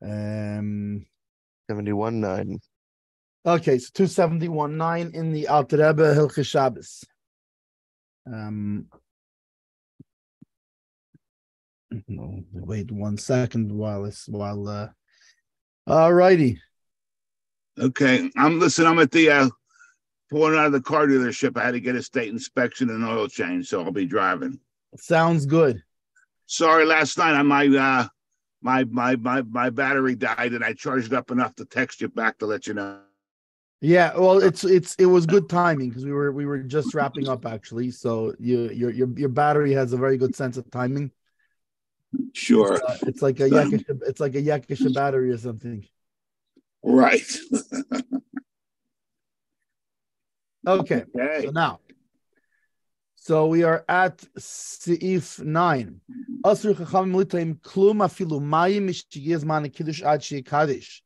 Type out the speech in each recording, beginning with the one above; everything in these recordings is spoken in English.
71.9. Okay, so 271.9 in the Alter Rebbe Hilchos Shabbos. Wait 1 second while all righty. Okay, I'm at the pulling out of the car dealership. I had to get a state inspection and oil change, so I'll be driving. Sounds good. Sorry, last night my battery died, and I charged up enough to text you back to let you know. Yeah, well, it was good timing because we were just wrapping up actually. So your battery has a very good sense of timing. Sure, it's like a Yakisha battery or something. Right. Okay. So we are at Seif 9. Asur chacham litaim klum afilu mayim mishigiyaz man kiddush ad sheikadish.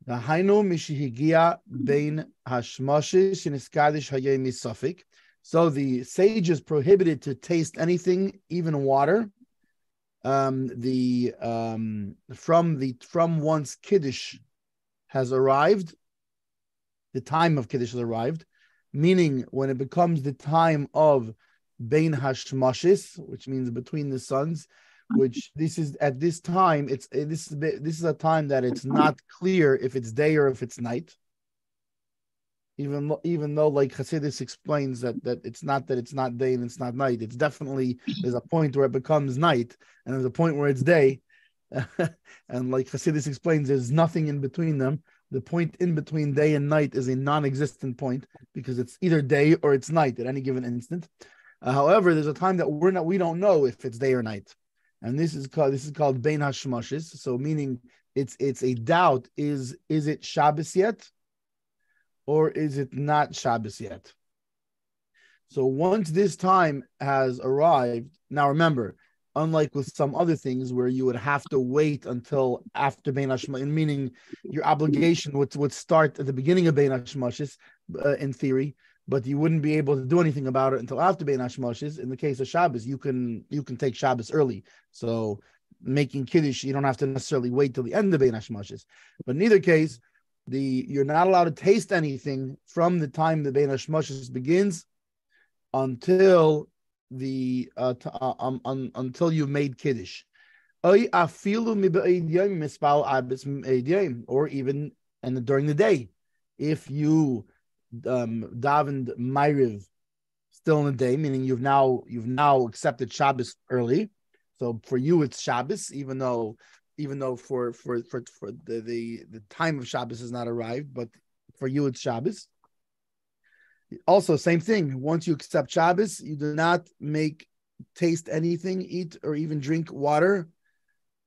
Dahainu mishihigia bein hashmoshish sheniskadish hayem misafik. So the sages prohibited to taste anything, even water. From once kiddush has arrived, the time of kiddush has arrived, meaning when it becomes the time of bein hashmashis, which means between the suns, which this is at this time, this is a time that it's not clear if it's day or if it's night. Even though like Hasidus explains that it's not day and it's not night. It's definitely, there's a point where it becomes night and there's a point where it's day. And like Hasidus explains, there's nothing in between them. The point in between day and night is a non-existent point because it's either day or it's night at any given instant. However, there's a time that we don't know if it's day or night, and this is called bein hashmashis. So meaning it's a doubt: is it Shabbos yet, or is it not Shabbos yet? So once this time has arrived, now remember, unlike with some other things where you would have to wait until after Bein Hashmashis, meaning your obligation would start at the beginning of Bein Hashmashis, in theory, but you wouldn't be able to do anything about it until after Bein Hashmashis. In the case of Shabbos, you can take Shabbos early. So making Kiddush, you don't have to necessarily wait till the end of Bein Hashmashis. But in either case, you're not allowed to taste anything from the time the Bein Hashmashis begins until until you've made Kiddush. Or even during the day. If you davened Ma'ariv still in the day, meaning you've now accepted Shabbos early. So for you it's Shabbos, even though for the time of Shabbos has not arrived, but for you it's Shabbos. Also, same thing. Once you accept Shabbos, you do not taste anything, eat, or even drink water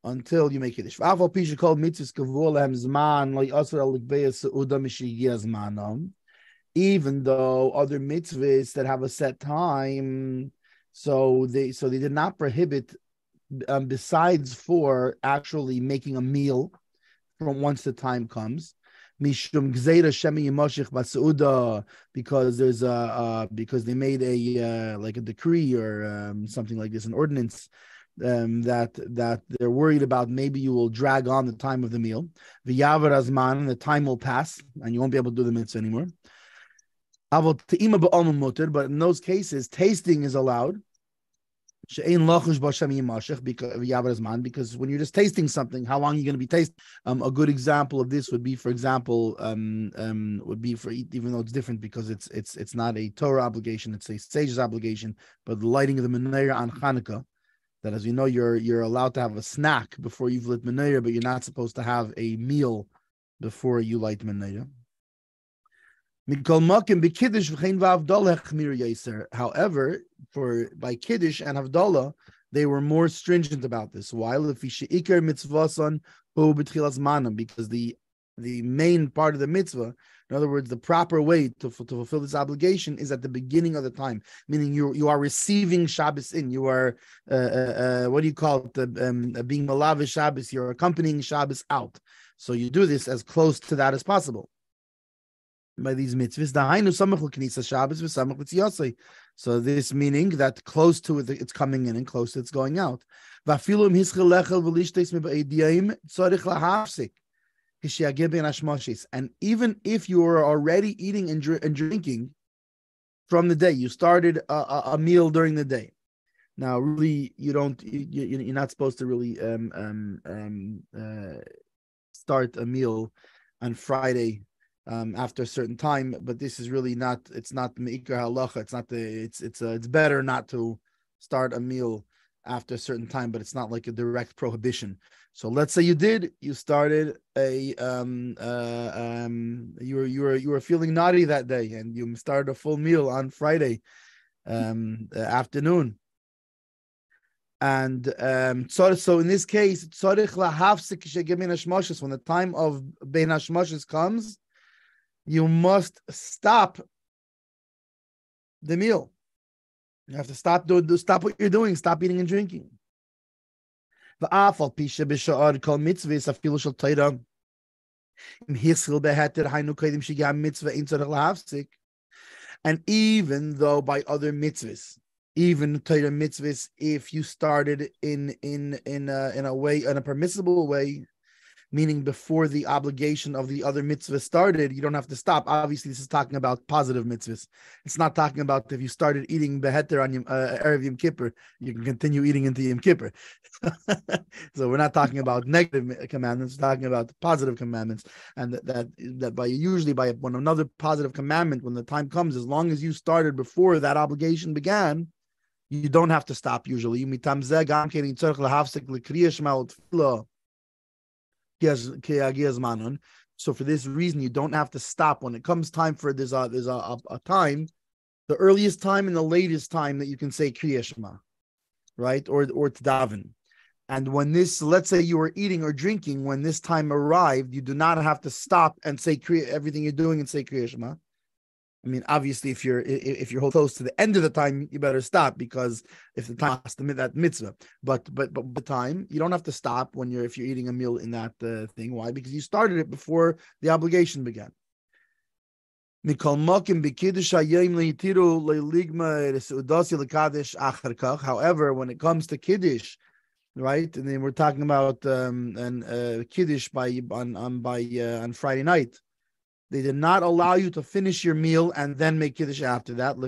until you make Kiddush. Even though other mitzvahs that have a set time, so they did not prohibit, besides for actually making a meal from once the time comes. Mishum gzeira shemi yimoshich basauda, because there's because they made a like a decree or something like this, an ordinance, that they're worried about maybe you will drag on the time of the meal. V'yavar azman, and the time will pass and you won't be able to do the mitzvah anymore. But in those cases, tasting is allowed. Because when you're just tasting something, how long are you going to be tasting? A good example of this would be, for example, even though it's different because it's not a Torah obligation, it's a sage's obligation, but the lighting of the menorah on Hanukkah, that as you know, you're allowed to have a snack before you've lit menorah, but you're not supposed to have a meal before you light menorah. However, by Kiddush and Havdalah, they were more stringent about this. Why? Because the main part of the mitzvah, in other words, the proper way to fulfill this obligation is at the beginning of the time, meaning you are receiving Shabbos in. You are, what do you call it, being malavish Shabbos, you're accompanying Shabbos out. So you do this as close to that as possible by these mitzvahs. So this meaning that close to it, it's coming in and close to it's going out. And even if you are already eating and drinking from the day, you started a meal during the day. Now, really, you're not supposed to really start a meal on Friday after a certain time, but this is really not. It's not meikar halacha. It's not it's better not to start a meal after a certain time, but it's not like a direct prohibition. So let's say you started a you were feeling naughty that day, and you started a full meal on Friday afternoon. And so in this case, when the time of bein hashmashis comes, you must stop the meal. You have to stop what you're doing. Stop eating and drinking. And even though by other mitzvahs, even Torah mitzvahs, if you started in a way, in a permissible way, meaning before the obligation of the other mitzvah started, you don't have to stop. Obviously, this is talking about positive mitzvahs. It's not talking about if you started eating beheter on Erev Yom Kippur, you can continue eating into Yom Kippur. So we're not talking about negative commandments, we're talking about positive commandments. And that by when another positive commandment, when the time comes, as long as you started before that obligation began, you don't have to stop usually. So for this reason, you don't have to stop when it comes time for there's a time, the earliest time and the latest time that you can say Kriya Shema, right? Or Tdaven. And when this, let's say you were eating or drinking, when this time arrived, you do not have to stop and say everything you're doing and say Kriya Shema. I mean, obviously, if you're close to the end of the time, you better stop, because if the time has to meet that mitzvah. But the time, you don't have to stop if you're eating a meal in that thing. Why? Because you started it before the obligation began. However, when it comes to Kiddush, right, and then we're talking about Kiddush on Friday night. They did not allow you to finish your meal and then make Kiddush after that.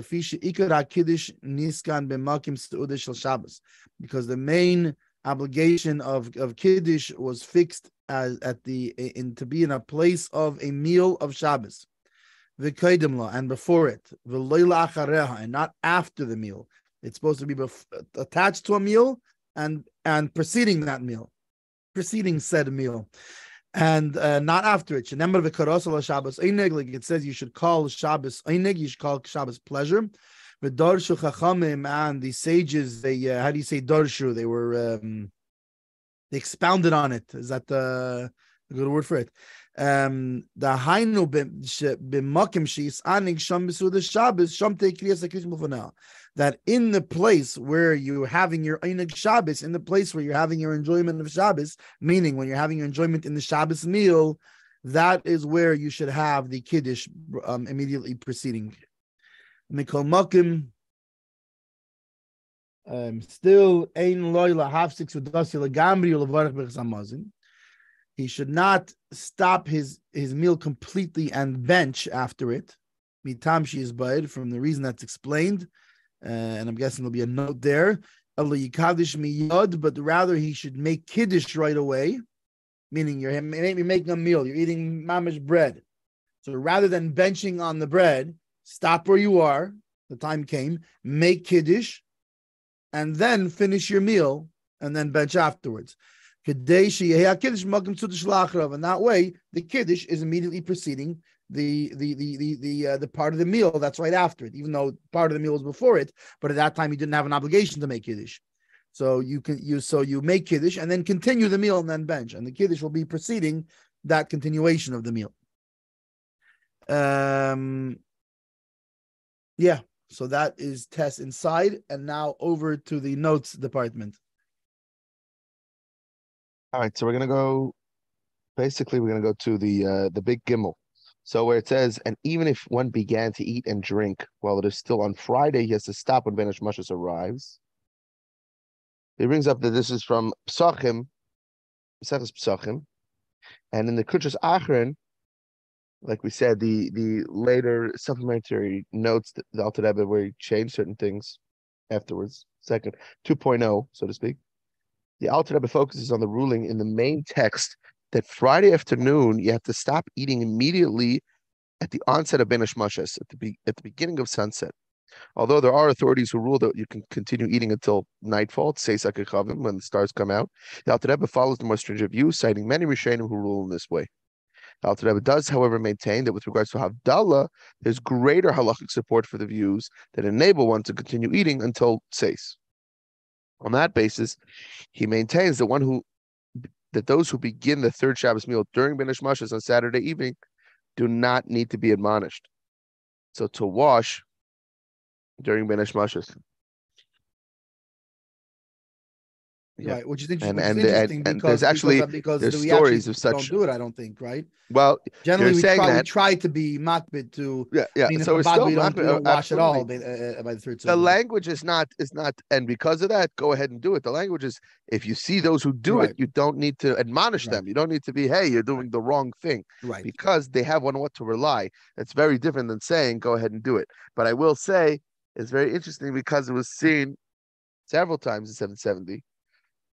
Because the main obligation of Kiddush was fixed to be in a place of a meal of Shabbos. And before it, and not after the meal. It's supposed to be attached to a meal and preceding that meal, preceding said meal. And not after it. Like it says, you should call Shabbos einig, you should call Shabbos pleasure. The Darshu Chachamim and the sages, they how do you say Darshu? They were they expounded on it. Is that a good word for it? The Hainu b'makim sheis anig sham b'suda Shabbos sham te'kriyas akishmu for now. That in the place where you're having your einig Shabbos, in the place where you're having your enjoyment of Shabbos, meaning when you're having your enjoyment in the Shabbos meal, that is where you should have the Kiddush immediately preceding. Mikol makim. Still, ein loy lahafsik sudasi legamri ulevarach b'chsamazin. He should not stop his meal completely and bench after it. Mitam she is bad, from the reason that's explained, and I'm guessing there'll be a note there. But rather he should make kiddush right away, meaning you're making a meal, you're eating mamish bread. So rather than benching on the bread, stop where you are. The time came, make kiddush, and then finish your meal, and then bench afterwards. And that way, the kiddush is immediately preceding the part of the meal that's right after it, even though part of the meal was before it. But at that time, you didn't have an obligation to make kiddush, so you make kiddush and then continue the meal and then bench, and the kiddush will be preceding that continuation of the meal. Yeah. So that is test inside, and now over to the notes department. All right, so we're gonna go to the big gimel. So where it says, and even if one began to eat and drink while it is still on Friday, he has to stop when Ben Hashmashas arrives. He brings up that this is from Psachim, Maseches Psachim, and in the Kuchas Achron, like we said, the later supplementary notes, the Alter Rebbe, where he changed certain things afterwards, second 2.0, so to speak. The Alter Rebbe focuses on the ruling in the main text that Friday afternoon you have to stop eating immediately at the onset of Ben Hashmashas, at the beginning of sunset. Although there are authorities who rule that you can continue eating until nightfall, Tseis HaKechavim, when the stars come out, the Alter Rebbe follows the more stringent view, citing many Rishonim who rule in this way. The Alter Rebbe does, however, maintain that with regards to Havdalah, there's greater halachic support for the views that enable one to continue eating until Tseis. On that basis, he maintains that those who begin the third Shabbos meal during Ben Hashmashas on Saturday evening do not need to be admonished. So to wash during Ben Hashmashas. Yeah. Right, which is interesting. And there's actually there's stories of such. Don't do it, I don't think, right? Well, generally we try to be makbid to. Yeah. I mean, so it's still we don't wash at all by the third. The language is not, and because of that, go ahead and do it. The language is, if you see those who do it, you don't need to admonish them. You don't need to be, hey, you're doing the wrong thing, right? Because they have on what to rely. It's very different than saying go ahead and do it. But I will say it's very interesting because it was seen several times in 770.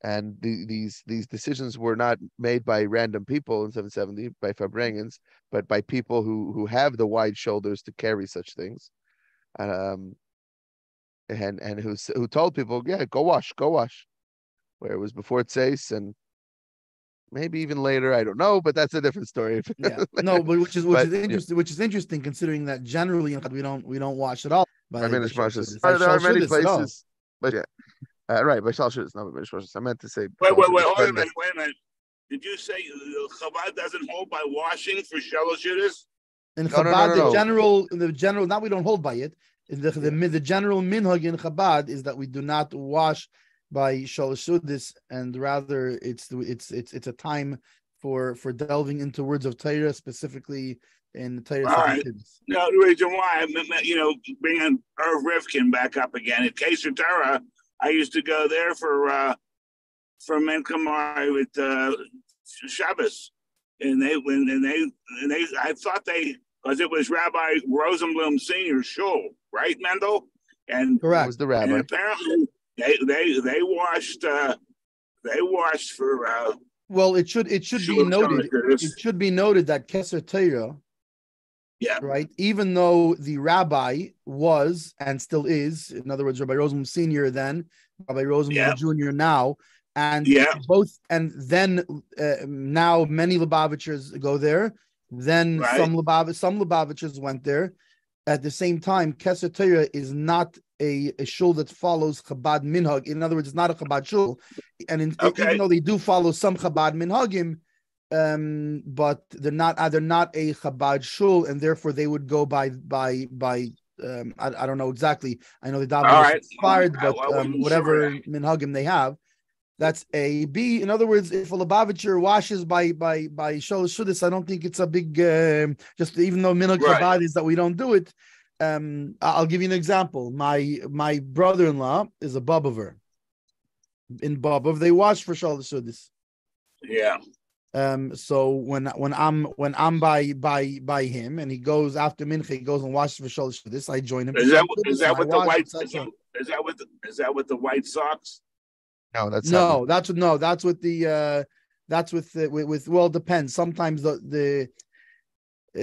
And these decisions were not made by random people in 770, by Fabrengans, but by people who have the wide shoulders to carry such things, and who told people, yeah, go wash, where it was before Tseis and maybe even later, I don't know, but that's a different story. Yeah, no, but which is interesting. Which is interesting considering that generally we don't wash at all. There are many places, but yeah. Right, by Shal it's not by Shal. I meant to say. Wait a minute. Did you say Chabad doesn't hold by washing for Shal Shudas? In Chabad, no. the general. Now we don't hold by it. The general minhag in Chabad is that we do not wash by Shal Shudas, and rather it's a time for delving into words of Torah, specifically in Torah. All right. No, the reason why bringing Irv Rifkin back up again in Keser Torah. I used to go there for Menkamar with Shabbos, and I thought because it was Rabbi Rosenblum Senior Shul, right, Mendel? And correct, was the rabbi. And apparently they washed for. Well, it should be noted. It should be noted that Keser Torah. Yeah. Right. Even though the rabbi was and still is, in other words, Rabbi Rosenblum Senior then, Rabbi Rosenblum Junior now, and both, and then now many Lubavitchers go there. Then some Lubavitchers went there. At the same time, Keser Torah is not a shul that follows Chabad minhag. In other words, it's not a Chabad shul, and even though they do follow some Chabad minhagim. But they're not a Chabad shul, and therefore they would go by I don't know exactly. I know the davening is inspired, but whatever minhagim they have, that's A. B. In other words, if a Lubavitcher washes by shul shudis, I don't think it's a big just even though minhag Chabad is that we don't do it. I'll give you an example. My brother-in-law is a Bobover. In Bobov, they wash for shul shudis. Yeah. So when I'm by him and he goes after mincha, he goes and washes for shul shudis. I join him. Is that with the white? Is that with the White Sox? No, that's with well, it depends. Sometimes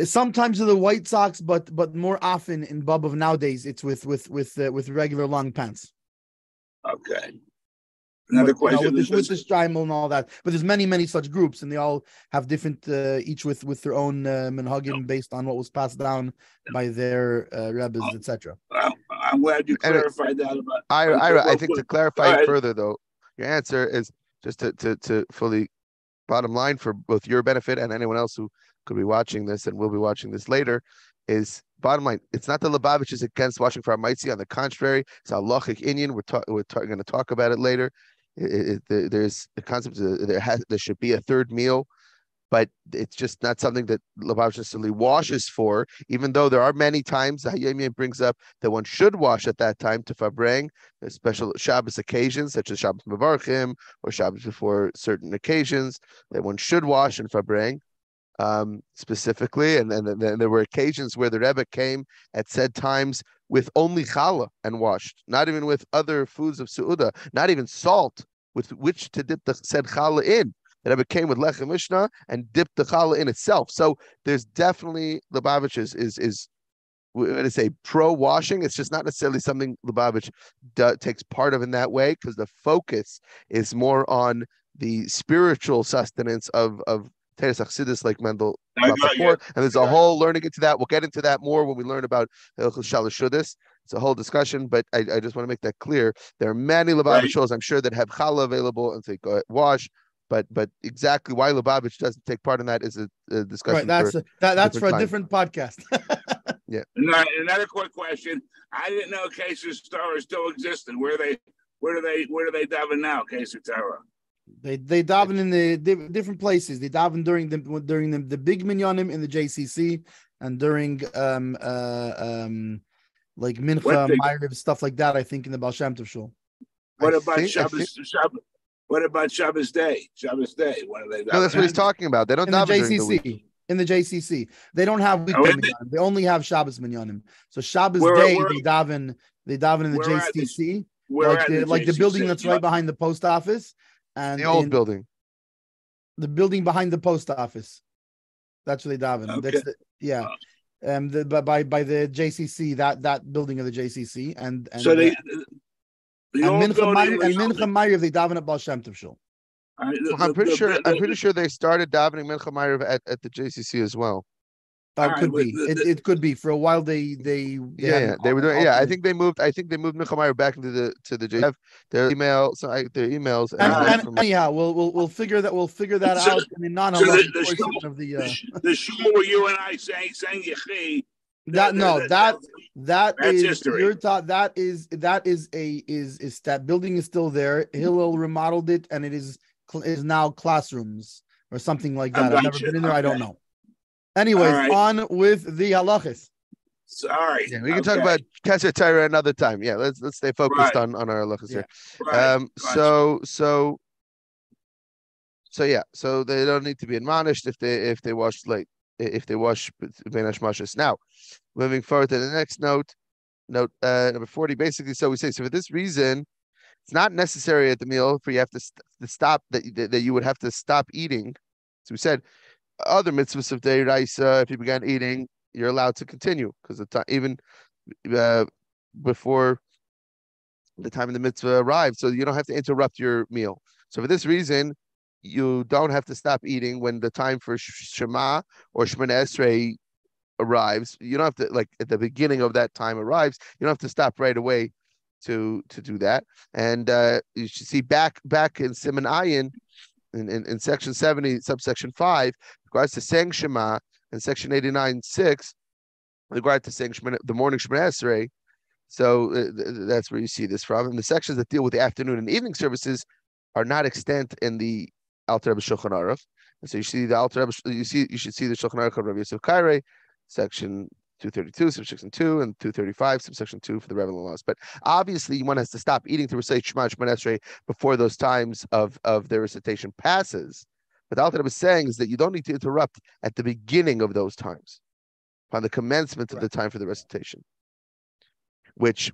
sometimes the White Sox, but more often in Bobov nowadays it's with regular long pants. Okay. Another question with the Streimel and all that, but there's many such groups, and they all have different, each with their own minhagim based on what was passed down by their Rebbes, etc. I'm glad you clarified that. I think to clarify further, though, your answer is just to fully bottom line for both your benefit and anyone else who could be watching this and will be watching this later. Is bottom line, it's not the Lubavitch is against washing for Amaitzi. On the contrary, it's a Halachik Inyan. We're going to talk about it later. There's the concept there should be a third meal but it's just not something that Lubavitch necessarily washes for, even though there are many times the Hayom brings up that one should wash at that time to Fabreng, special Shabbos occasions, such as Shabbos Mevarchim or Shabbos before certain occasions, that one should wash in Fabreng. Specifically, and there were occasions where the Rebbe came at said times with only challah and washed, not even with other foods of Su'udah, not even salt with which to dip the said challah in. The Rebbe came with lechem mishnah and dipped the challah in itself. So there's definitely Lubavitch is we're going to say pro washing. It's just not necessarily something Lubavitch takes part of in that way, because the focus is more on the spiritual sustenance of Teres Achsidis, like Mendel brought before, and there's a whole learning into that. We'll get into that more when we learn about Shalosh Shuddis. It's a whole discussion, but I just want to make that clear. There are many Lubavitch shows, I'm sure, that have challah available and say go ahead, wash. But exactly why Lubavitch doesn't take part in that is a discussion. Right, that's for a different podcast. Yeah. Another quick question. I didn't know Keser Torah still existed. Where do they daven now, Keser Torah? They daven in the different places. They daven during the big minyanim in the JCC, and during like Mincha, Ma'ariv, stuff like that. I think in the Baal Shem Tov Shul. What about Shabbos? What about Shabbos Day? Shabbos Day. What are they daven? No, that's what he's talking about. They don't daven during the week. In the JCC, they don't have weekday minyanim. They only have Shabbos minyanim. So Shabbos Day, they daven in the JCC, like the building that's right behind the post office. And the old building, the building behind the post office, that's where they daven. Okay. That's by the JCC, that building of the JCC, and so they Mincha Ma'ariv they daven at Baal Shem Tov Shul. I'm pretty sure they started davening Mincha Ma'ariv at the JCC as well. It could be. For a while they were doing. I think they moved Mincha Ma'ariv back into the JCC. Their emails. And anyhow, we'll figure that out in the non-halachic portion of the shul where you and I sang Yechi. That is history. Your thought. That is that building is still there. Hillel remodeled it, and it is now classrooms or something like that. I've never been in there. I don't know. Anyways, on with the halachas. Sorry. Yeah, we can talk about Keser Torah another time. Yeah, let's stay focused on our halachas here. So they don't need to be admonished if they wash late, if they wash ben hashmashos. Now, moving forward to the next note number 40. Basically, so we say, so for this reason, it's not necessary at the meal for you have to stop that you would have to stop eating. So we said other mitzvahs of Deiraisa, if you began eating, you're allowed to continue, because even before the time of the mitzvah arrived, so you don't have to interrupt your meal. So for this reason, you don't have to stop eating when the time for Shema or Shemona Esrei arrives. You don't have to, like at the beginning of that time arrives, you don't have to stop right away to do that. And you should see back in Siman Ayin, in section 70, subsection 5, regards to saying Shema, and section 89.6, regard to saying the morning Shemona Esrei. So that's where you see this from. And the sections that deal with the afternoon and evening services are not extant in the Alter Rebbe Shulchan Aruch. And so you see the Alter Rebbe, you should see the Shulchan Aruch of Rabbi Yosef Kairei, section 232, subsection 2, and 235, subsection 2 for the Rebbe laws. But obviously, one has to stop eating to recite Shema and Shemona Esrei before those times of their recitation passes. But the Alter Rebbe is saying is that you don't need to interrupt at the beginning of those times, upon the commencement of the time for the recitation. Which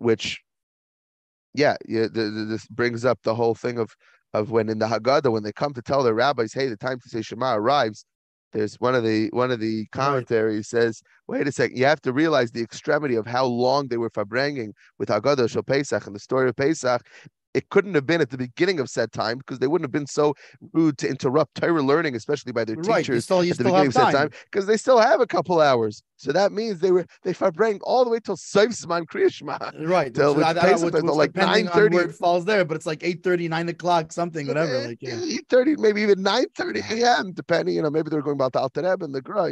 this brings up the whole thing of when in the Haggadah, when they come to tell their rabbis, hey, the time to say Shema arrives, there's one of the commentaries says, wait a second, you have to realize the extremity of how long they were fabranging with Haggadah Shel Pesach and the story of Pesach. It couldn't have been at the beginning of said time, because they wouldn't have been so rude to interrupt Torah learning, especially by their teachers at the beginning of said time, because they still have a couple hours. So that means they fabrang all the way till Siman Kriya Shema. Right. Till like 9:30. Where it falls there, but it's like 8:30, 9 o'clock, something, whatever. 8:30, maybe even 9:30 a.m. depending. Maybe they're going about the Alter Rebbe and the Gra.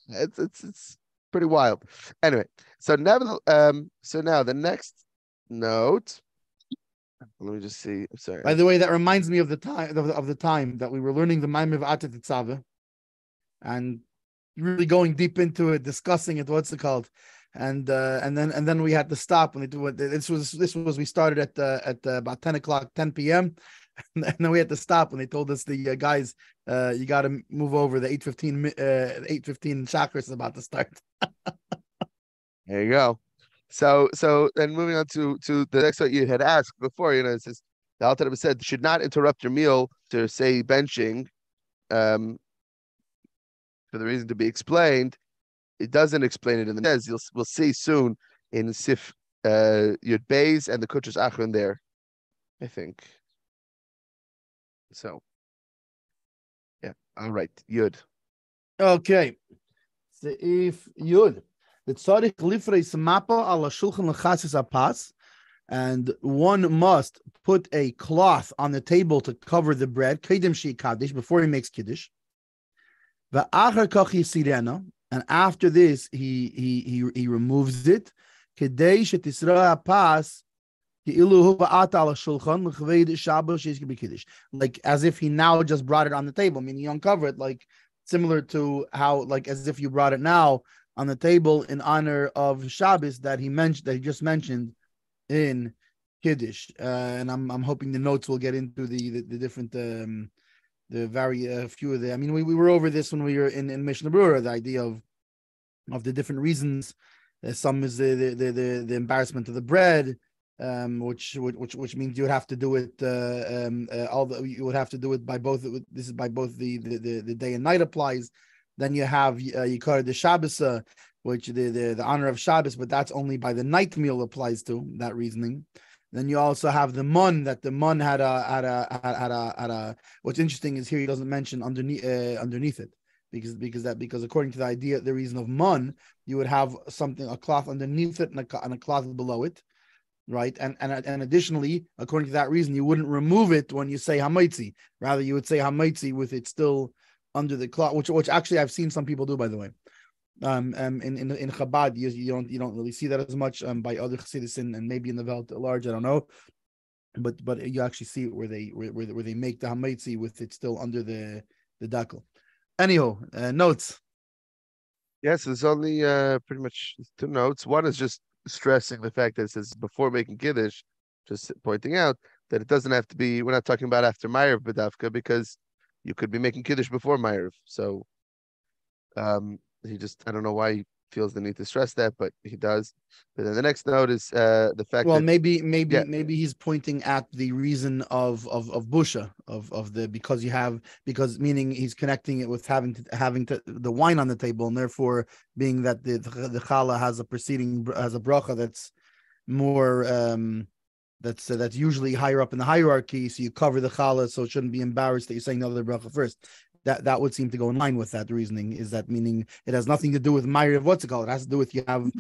It's pretty wild. Anyway, so now the next note. Let me just see. I'm sorry. By the way, that reminds me of the time that we were learning the Maim of Atet Tzava. and really going deep into it, discussing it. What's it called? And then we had to stop when they do it. This was we started at about 10 o'clock, 10 p.m. And then we had to stop when they told us the guys, you got to move over. The 8:15 chakras is about to start. There you go. So then moving on to the next one you had asked before, it says the Alter Rebbe said should not interrupt your meal to say benching, for the reason to be explained. It doesn't explain it in the says we'll see soon in Sif Yud Beis and the Kuchas Achron there, I think. So yeah, all right, Yud. Okay, Seif Yud. The tzarich lifreis mapa ala shulchan lechasis apas, and one must put a cloth on the table to cover the bread, kedem shi kaddish, before he makes kiddush. Va'achar kach yisirena, and after this he removes it. Kedei shetisra apas ki'ilu ba'ata ala shulchan l'chved Shabbos she's gonna be kiddush, like as if he now just brought it on the table, meaning you uncover it, like similar to how, like as if you brought it now on the table in honor of Shabbos that he just mentioned in Kiddush, and I'm hoping the notes will get into the different the few of the. I mean, we were over this when we were in Mishnah Brura, the idea of the different reasons. Some is the embarrassment of the bread, which means you would have to do it you would have to do it by both. This is by both the day and night applies. Then you have Yikar the Shabbos, which the honor of Shabbos, but that's only by the night meal applies to that reasoning. Then you also have the mun, that the mun had a. What's interesting is here he doesn't mention underneath it, because according to the idea, the reason of mun, you would have a cloth underneath it and a cloth below it, right? And additionally, according to that reason, you wouldn't remove it when you say hamaitzi. Rather, you would say hamaitzi with it still under the cloth, which actually I've seen some people do, by the way. In Chabad, you don't really see that as much by other Chassidus and maybe in the Welt at large, I don't know, but you actually see it where they make the hamaitzi with it still under the dakel. Anyhow, notes. Yes, there's only pretty much 2 notes. One is just stressing the fact that it says before making kiddush, just pointing out that it doesn't have to be. We're not talking about after Ma'ariv B'davka, because you could be making kiddush before Ma'ariv. So he just, I don't know why he feels the need to stress that, but he does. But then the next note is the fact that maybe he's pointing at the reason of busha because meaning he's connecting it with having the wine on the table, and therefore being that the challah has a bracha that's more that's usually higher up in the hierarchy, so you cover the challah, so it shouldn't be embarrassed that you're saying the other bracha first. That would seem to go in line with that reasoning. Is that meaning it has nothing to do with Ma'ariv? What's it called? It has to do with you have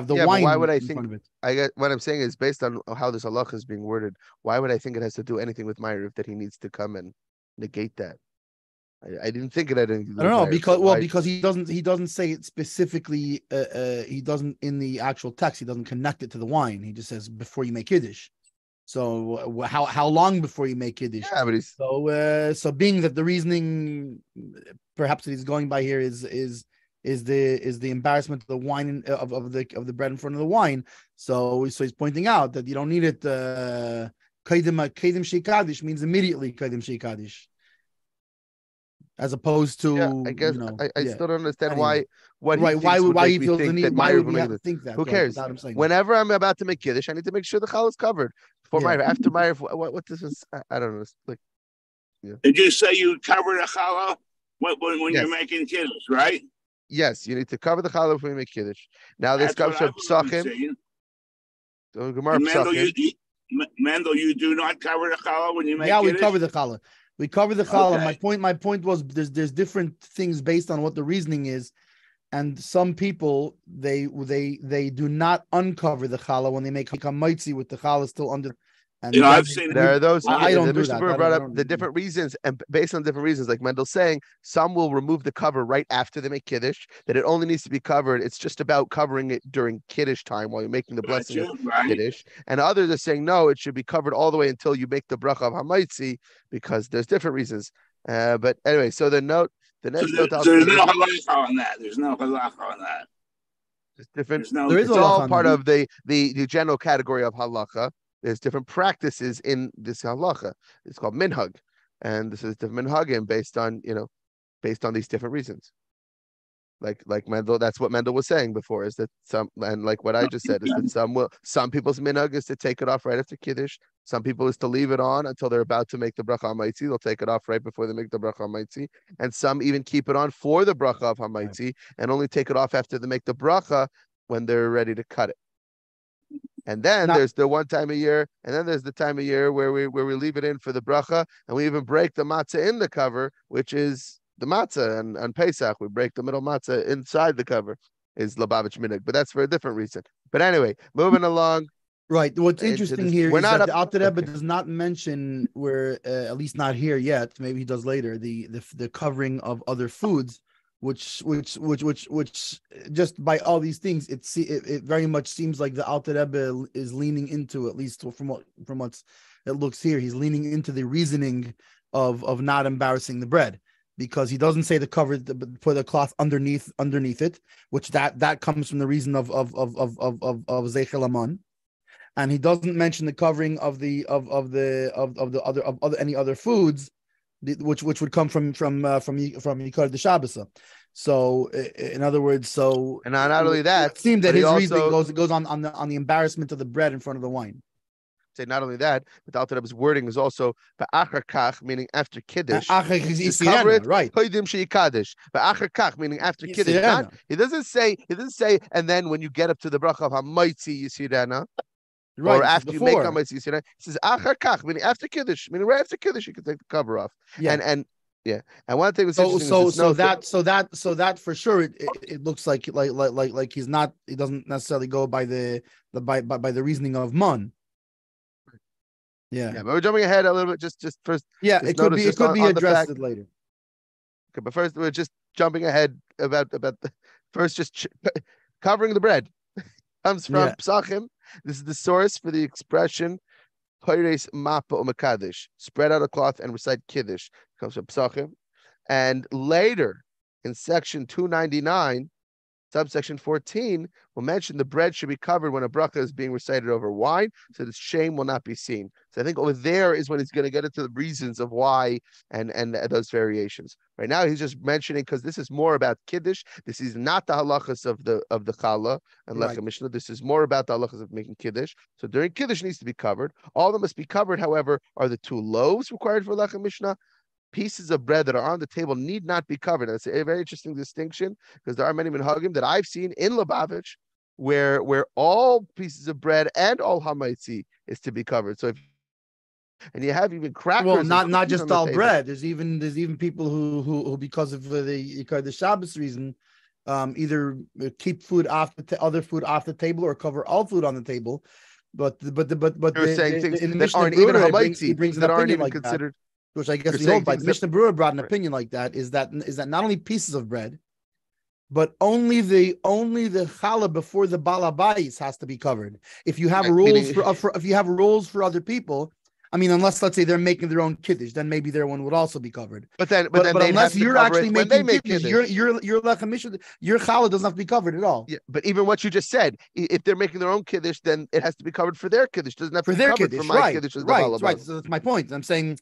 the wine. Why would I in think? Front of it. I get what I'm saying is based on how this halacha is being worded. Why would I think it has to do anything with Ma'ariv that he needs to come and negate that? I didn't think it had anything to do I don't know, Ma'ariv, because he doesn't say it specifically. He doesn't in the actual text. He doesn't connect it to the wine. He just says before you make kiddush. So how long before you make kiddush? Yeah, but so being that the reasoning, perhaps that he's going by here is the embarrassment of the wine of the bread in front of the wine. So he's pointing out that you don't need it. Kedem shikadish means immediately kedem shikadish, as opposed to I guess I still don't understand why he feels the need. Why would we have to think that? Who cares? Whenever I'm about to make kiddush, I need to make sure the challah is covered. Before Ma'ariv, after Ma'ariv, what this is, I don't know. Like, yeah. Did you say you cover the challah when you're making kiddush, right? Yes, you need to cover the challah before you make kiddush. Now this comes from Psachim. Mendel, you do not cover the challah when you make kiddush? Yeah, we cover the challah. We cover the challah. Okay. My point was there's different things based on what the reasoning is, and some people they do not uncover the challah when they make hamaitzi with the challah still under. And I've seen there are those. I don't do that. Brought up the different reasons, and based on different reasons, like Mendel's saying, some will remove the cover right after they make kiddush. That it only needs to be covered. It's just about covering it during kiddush time while you're making the blessing of kiddush. And others are saying no, it should be covered all the way until you make the bracha of hamaitzi, because there's different reasons. But anyway, so the note The next so note. there's no halacha on that. There's no halacha on that. It's different. There is it's all on part that. of the general category of halacha. There's different practices in this halacha. It's called minhag, and this is different minhagim based on these different reasons. Like Mendel, that's what Mendel was saying before, is that some, and like what I just said, is that some people's minhag is to take it off right after kiddush. Some people is to leave it on until they're about to make the bracha hamaitzi. They'll take it off right before they make the bracha hamaitzi, and some even keep it on for the bracha of hamaitzi and only take it off after they make the bracha when they're ready to cut it. And then there's the one time a year, and then there's the time of year where we leave it in for the bracha, and we even break the matzah in the cover, which is the matzah, and on Pesach we break the middle matzah inside the cover, is Lubavitch minhag, but that's for a different reason. But anyway, moving along. Right. What's interesting here is that the Alter Rebbe does not mention, where at least not here yet, maybe he does later, the covering of other foods, which just by all these things, it very much seems like the Alter Rebbe is leaning into, at least from what it looks here, he's leaning into the reasoning of not embarrassing the bread, because he doesn't say to cover put a cloth underneath it, which that comes from the reason of Zeichel Aman. And he doesn't mention the covering of any other foods, which would come from Yikar the Shabbos. So in other words, and not only that, it seemed that his reasoning goes on the embarrassment of the bread in front of the wine. Say not only that, but the Alter Rebbe's wording is also ba'achar kach, meaning after kiddush. Right. Koidim she'yikadesh. Ba'achar kach, meaning after kiddush. He doesn't say, and then when you get up to the bracha of hamaitzi yisirena. Right, or after you make hamaitzi, he says achar kach, meaning after kiddush, meaning right after kiddush you can take the cover off. Yeah. And one thing was interesting. So that for sure it looks like he doesn't necessarily go by the reasoning of Mun. Yeah, but we're jumping ahead a little bit. Just first. Yeah, it could be addressed later. Okay, but first we're just jumping ahead about the first just covering the bread. Comes from Psachim. This is the source for the expression Poires Mapa Umakadesh, spread out a cloth and recite Kiddush. Comes from Psachim. And later in section 299, subsection 14, will mention the bread should be covered when a bracha is being recited over wine, so that shame will not be seen. So I think over there is when he's going to get into the reasons of why and those variations. Right now he's just mentioning, because this is more about kiddush. This is not the halachas of the challah and lechem mishnah. This is more about the halachas of making kiddush. So during kiddush needs to be covered. All that must be covered, however, are the 2 loaves required for lechem mishnah. Pieces of bread that are on the table need not be covered. That's a very interesting distinction, because there are many minhagim that I've seen in Lubavitch where all pieces of bread and all hamaitzi is to be covered. So and you have even crackers. Well, not just all bread. There's even people who because of the Shabbos reason, either keep food other food off the table or cover all food on the table. But you're saying things that aren't even hamaitzi, that aren't even considered. Which I guess we hold by. The Mishnah Berurah brought an opinion like that. Is that not only pieces of bread, but only the challah before the balabais has to be covered. If you have rules if you have rules for other people, I mean, unless let's say they're making their own kiddush, then maybe their one would also be covered. But unless you're actually making kiddush, your lechem mishnah, your challah doesn't have to be covered at all. Yeah, but even what you just said, if they're making their own kiddush, then it has to be covered for their kiddush. Doesn't have to be covered for my kiddush. Right. So that's my point. I'm saying.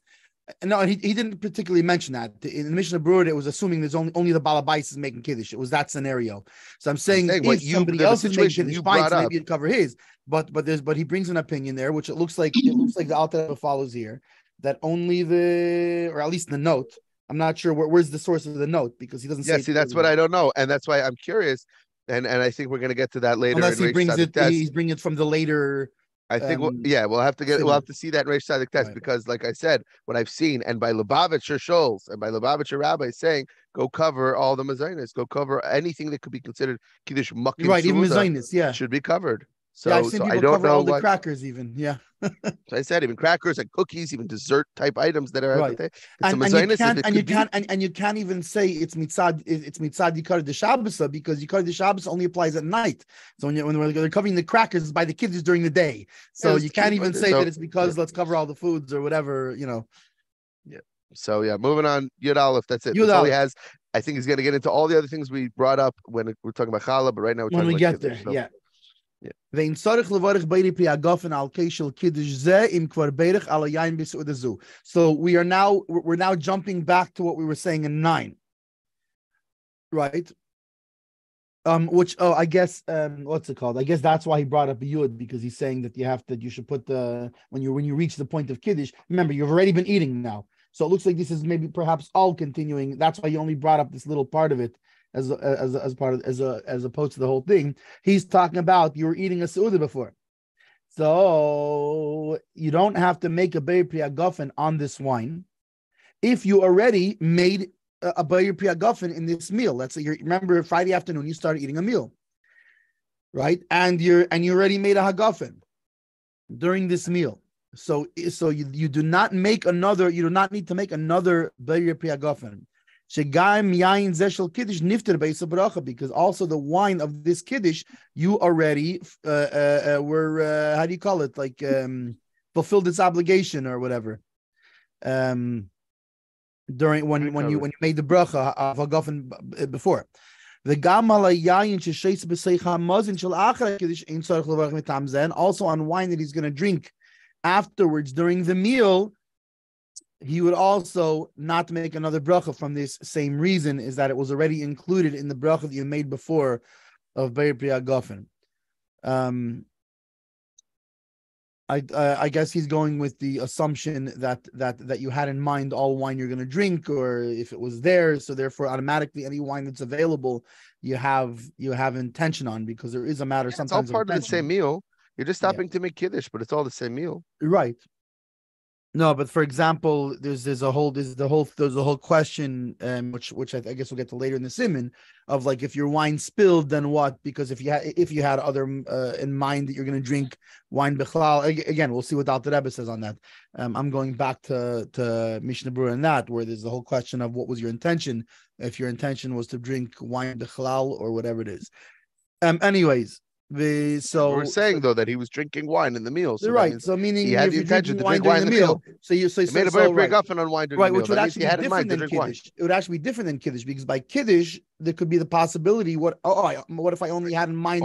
No, he didn't particularly mention that. In the Mishnah Berurah, it was assuming there's only the balabais is making kiddush. It was that scenario. So I'm saying if somebody else is making kiddush, fine, so maybe you'd cover his. But he brings an opinion there, which it looks like the Alter Rebbe follows here, that only or at least the note. I'm not sure where's the source of the note, because he doesn't say. Yeah, see, that's what I don't know, and that's why I'm curious, and I think we're going to get to that later. Unless he brings he's bringing it from the later. I think we'll have to see that in Reish Tzadik test, because like I said, what I've seen, and by Lubavitch or Shoals, and by Lubavitch or Rabbi saying, go cover all the mezainis, go cover anything that could be considered kiddush makim. Right, even mezainis, should be covered. So, I've seen people cover all the crackers, even, So I said even crackers and cookies, even dessert type items that are right. And you can't even say it's mitzad Yikar the Shabbos, because Yikar the Shabbos only applies at night. So when they're covering the crackers by the kids during the day, so you can't even say that it's because let's cover all the foods or whatever, Yeah. So moving on, Yud Aleph. That's it. Yud That's all he has. I think he's going to get into all the other things we brought up when we're talking about challah, but right now we're talking when we about get there, Kiddush, so. yeah. Vein tzarich levarich beiri pri agafen al keshel kiddush ze im kvar beirich al yain b'seuda zu. So we're now jumping back to what we were saying in 9, right? Which I guess what's it called? I guess that's why he brought up the yud, because he's saying that you should put the when you reach the point of kiddush. Remember, you've already been eating now, so it looks like this is maybe perhaps all continuing. That's why he only brought up this little part of it as opposed to the whole thing. He's talking about you were eating a seudah before, so you don't have to make a beir pri agafen on this wine if you already made a beir pri agafen in this meal. Let's say you remember Friday afternoon you started eating a meal, right? And you already made a hagafen during this meal. So you do not need to make another beir pri agafen. Because also the wine of this kiddush you already were how do you call it, like fulfilled its obligation or whatever during when you made the bracha of hagafen before. And also on wine that he's going to drink afterwards during the meal, he would also not make another bracha from this same reason, is that it was already included in the bracha that you made before of beir pri agafen. I guess he's going with the assumption that you had in mind all wine you're going to drink, or if it was there, so therefore automatically any wine that's available you have intention on, because there is a matter sometimes. It's all part of the same meal. You're just stopping to make kiddush, but it's all the same meal, right? No, but for example, there's a whole question, which I guess we'll get to later in the Siman, of like, if your wine spilled, then what? Because if you had other in mind that you're going to drink wine bechlal, again, we'll see what the Rebbe says on that. I'm going back to Mishnah Berurah and that, where there's the whole question of what was your intention, if your intention was to drink wine bechlal or whatever it is. Anyways. So we're saying though that he was drinking wine in the meal, so right? So meaning he had if the you're intention drinking to drink wine wine during the meal, so you made a beir pri agafen on wine during the meal, which would actually be different than kiddush. It would actually be different than kiddush, because by kiddush there could be the possibility what if I only had in mind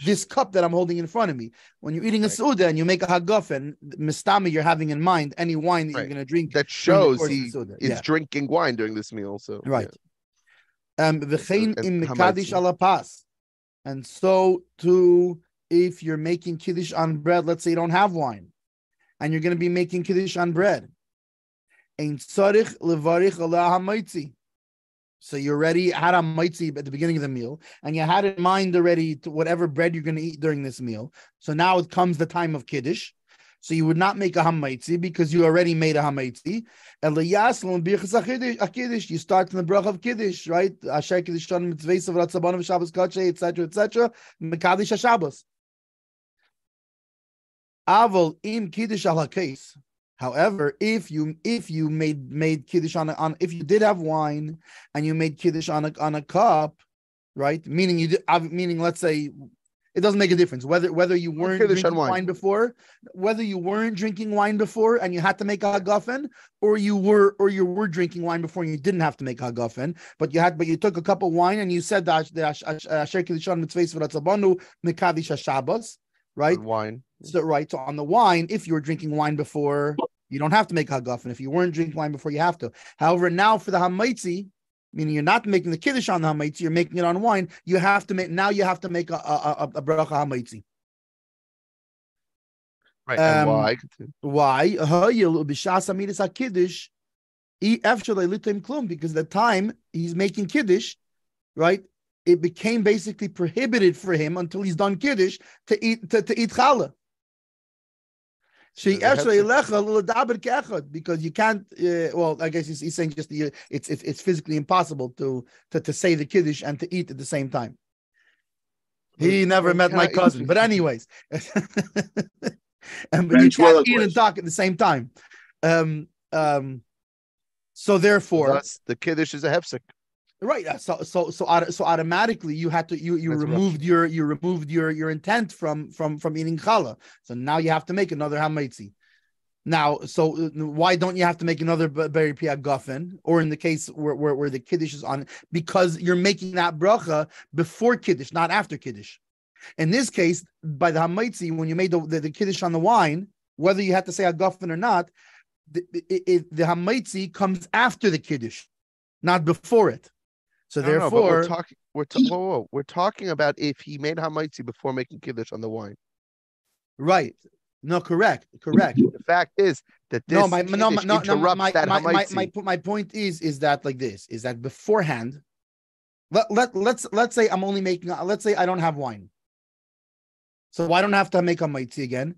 this cup that I'm holding in front of me? When you're eating a seudah and you make a hagafen, mistami, you're having in mind any wine that you're going to drink. That shows he is drinking wine during this meal. So right. V'chein im mekadosh ala pas, and so too. If you're making kiddush on bread, let's say you don't have wine, and you're going to be making kiddush on bread, ein tzarich levarich ala hamaitzi. So you already had a maitzi at the beginning of the meal, and you had in mind already to whatever bread you're going to eat during this meal. So now it comes the time of kiddush. So you would not make a hamaitzi because you already made a hamaitzi. You start in the bracha of kiddush, right? Asher kiddush ton mitzveisav ratzabanav Shabbos kache, etc. Mekadosh Shabbos. Aval im kiddush ala case. However, if you made kiddush on if you did have wine and you made kiddush on a cup, right? Meaning let's say it doesn't make a difference whether you weren't drinking wine before, and you had to make a hagafen, or you were drinking wine before and you didn't have to make a hagafen, but you took a cup of wine and you said that asher kiddushon mitzvos v'ratzabanu mekadosh Shabbos, right? Wine. So right. So on the wine, if you were drinking wine before, you don't have to make hagafen. If you weren't drinking wine before, you have to. However, now for the hamaitzi, meaning you're not making the kiddush on the hamaitzi, you're making it on wine. You have to make a bracha hamaitzi. Right. And why? Because the time he's making kiddush, right? It became basically prohibited for him until he's done kiddush to eat challah. Because you can't. I guess he's saying just it's physically impossible to say the kiddush and to eat at the same time. He never met my cousin, but anyways, but you can't eat and talk at the same time. So therefore, the kiddush is a hefsek. Right. So automatically you had to you removed your intent from eating challah. So now you have to make another hamaitzi. Now, so why don't you have to make another Beri Pia Guffin? Or in the case where the Kiddush is on, because you're making that bracha before Kiddush, not after Kiddush. In this case, by the Hamaitzi, when you made the Kiddush on the wine, whether you had to say a Guffin or not, the Hamaitzi comes after the Kiddush, not before it. So therefore, we're talking about if he made Hamaitzi before making Kiddush on the wine. Right. No, correct. The fact is that this interrupts that Hamaitzi. My point is that like this, is that beforehand, let's say I'm only making, let's say I don't have wine. So I don't have to make Hamaitzi again,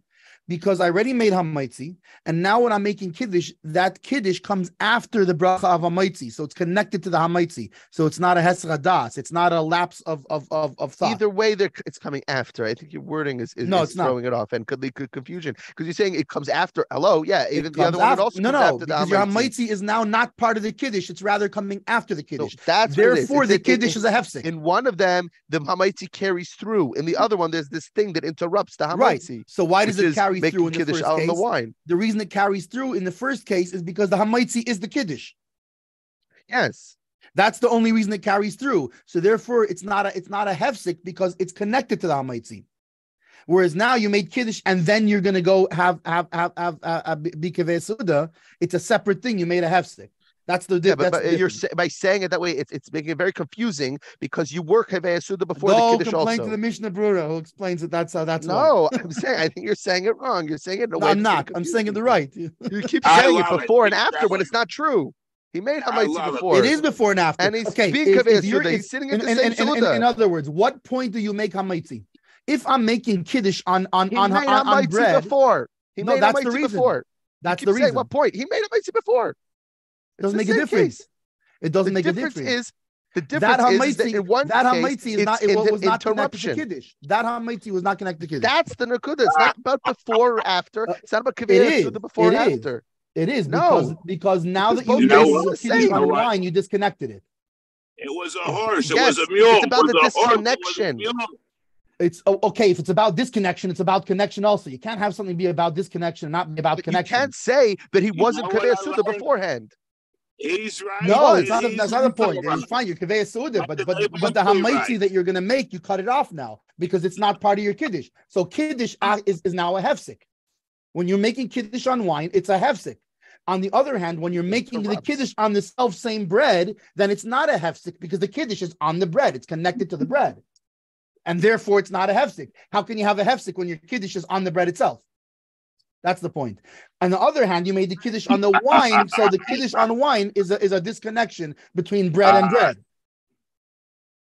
because I already made Hamaitzi, and now when I'm making Kiddush, that Kiddush comes after the bracha of Hamaitzi, so it's connected to the Hamaitzi, so it's not a Hesra Das, it's not a lapse of thought. Either way, it's coming after. I think your wording is throwing it off and could lead to confusion, because you're saying it comes after. Hello, yeah, even the other one also comes after the Hamaitzi. Because your Hamaitzi is now not part of the Kiddush, it's rather coming after the Kiddush. So therefore the Kiddush is a hefsek. In one of them, the Hamaitzi carries through. In the other one, there's this thing that interrupts the Hamaitzi. Right. So why does it carry through in the first case? The wine. The reason it carries through in the first case is because the Hamaitzi is the Kiddush. Yes. That's the only reason it carries through. So therefore, it's not a hefsek because it's connected to the Hamaitzi. Whereas now you made Kiddush and then you're going to go have Bikaveh Suda. It's a separate thing. You made a hefsek. That's the difference. But you're by saying it that way, it's making it very confusing, because you work Kaveh Suda before the Kiddush also. Complain to the Mishnah Brura who explains that that's why. I'm saying, I think you're saying it wrong. You're saying it in a way. I'm not. I'm saying it the right. You keep saying it before and after when it's not true. He made Hamaitzi before. It is before and after. And he's he's sitting in the same Suda. In other words, what point do you make Hamaitzi? If I'm making Kiddush on bread before. He made that's the Hamaitzi reason. Before. That's the reason. What point? He made Hamaitzi before. It doesn't make a difference. It doesn't make a difference. The difference is that in one case, was not connected to Kiddush. That Hamaitzi was not connected to Kiddush. That's the Nakuda. It's not about before or after. It's not about Kaveh before and after. It is because now that you made Kiddush on wine, you disconnected it. It was a horse. It was a mule. It's about the disconnection. It's okay. If it's about disconnection, it's about connection also. You can't have something be about disconnection and not be about connection. You can't say that he wasn't Kaveh Suda beforehand. He's right. No, that's not the point. It's fine. You're Kaveh Suda, but the Hamaitzi that you're going to make, you cut it off now because it's not part of your Kiddush. So Kiddush is now a hefsek. When you're making Kiddush on wine, it's a hefsek. On the other hand, when you're making the Kiddush on the self-same bread, then it's not a hefsek because the Kiddush is on the bread. It's connected to the bread. And therefore, it's not a hefsek. How can you have a hefsek when your Kiddush is on the bread itself? That's the point. On the other hand, you made the Kiddush on the wine, so the Kiddush on wine is a disconnection between bread and bread.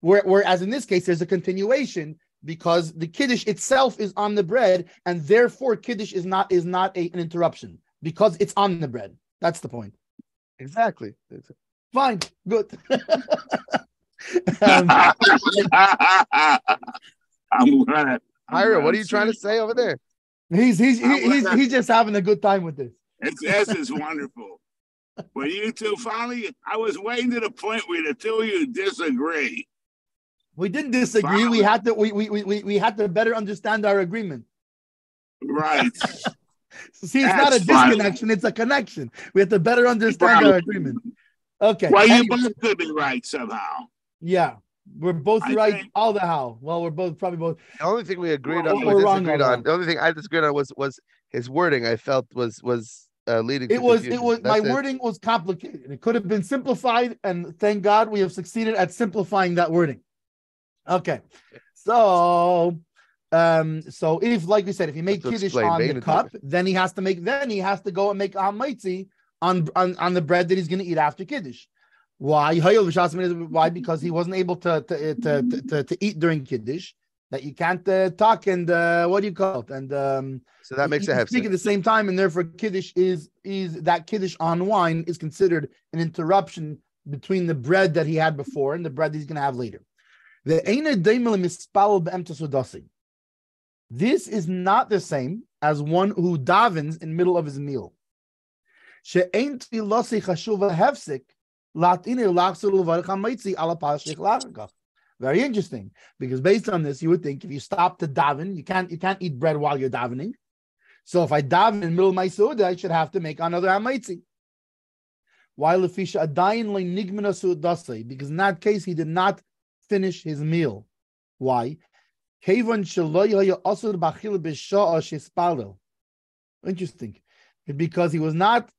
Whereas in this case, there's a continuation because the Kiddush itself is on the bread, and therefore Kiddush is not an interruption because it's on the bread. That's the point. Exactly. Fine. Good. I'm glad. Ira, what are you trying to say over there? He's just having a good time with this. This is wonderful. But you two finally, I was waiting to the point where the two of you disagree. We didn't disagree. Finally. We had to better understand our agreement. Right. See, it's not a disconnection; it's a connection. We have to better understand our agreement. Okay. Well, you both could be right somehow. Yeah. We're both right all the how. Well, we're probably both. The only thing we agreed on, the only thing I disagreed on was his wording. I felt was leading. My wording was complicated. It could have been simplified, and thank God we have succeeded at simplifying that wording. Okay, so if, like we said, if he made Kiddush on the cup, then he has to go and make Hamaitzi on the bread that he's going to eat after Kiddush. Why? Why? Because he wasn't able to eat during Kiddush. That you can't talk and what do you call it? And so that makes a hefsek. Speak at the same time, and therefore Kiddush is that Kiddush on wine is considered an interruption between the bread that he had before and the bread that he's going to have later. This is not the same as one who davens in the middle of his meal. Very interesting, because based on this, you would think if you stop to daven, you can't eat bread while you're davening. So if I daven in the middle of my Suda, I should have to make another Hamaitzi. Why Lefisha Adayin le Nigmina Sudasai? Because in that case, he did not finish his meal. Why? Interesting. Because he was not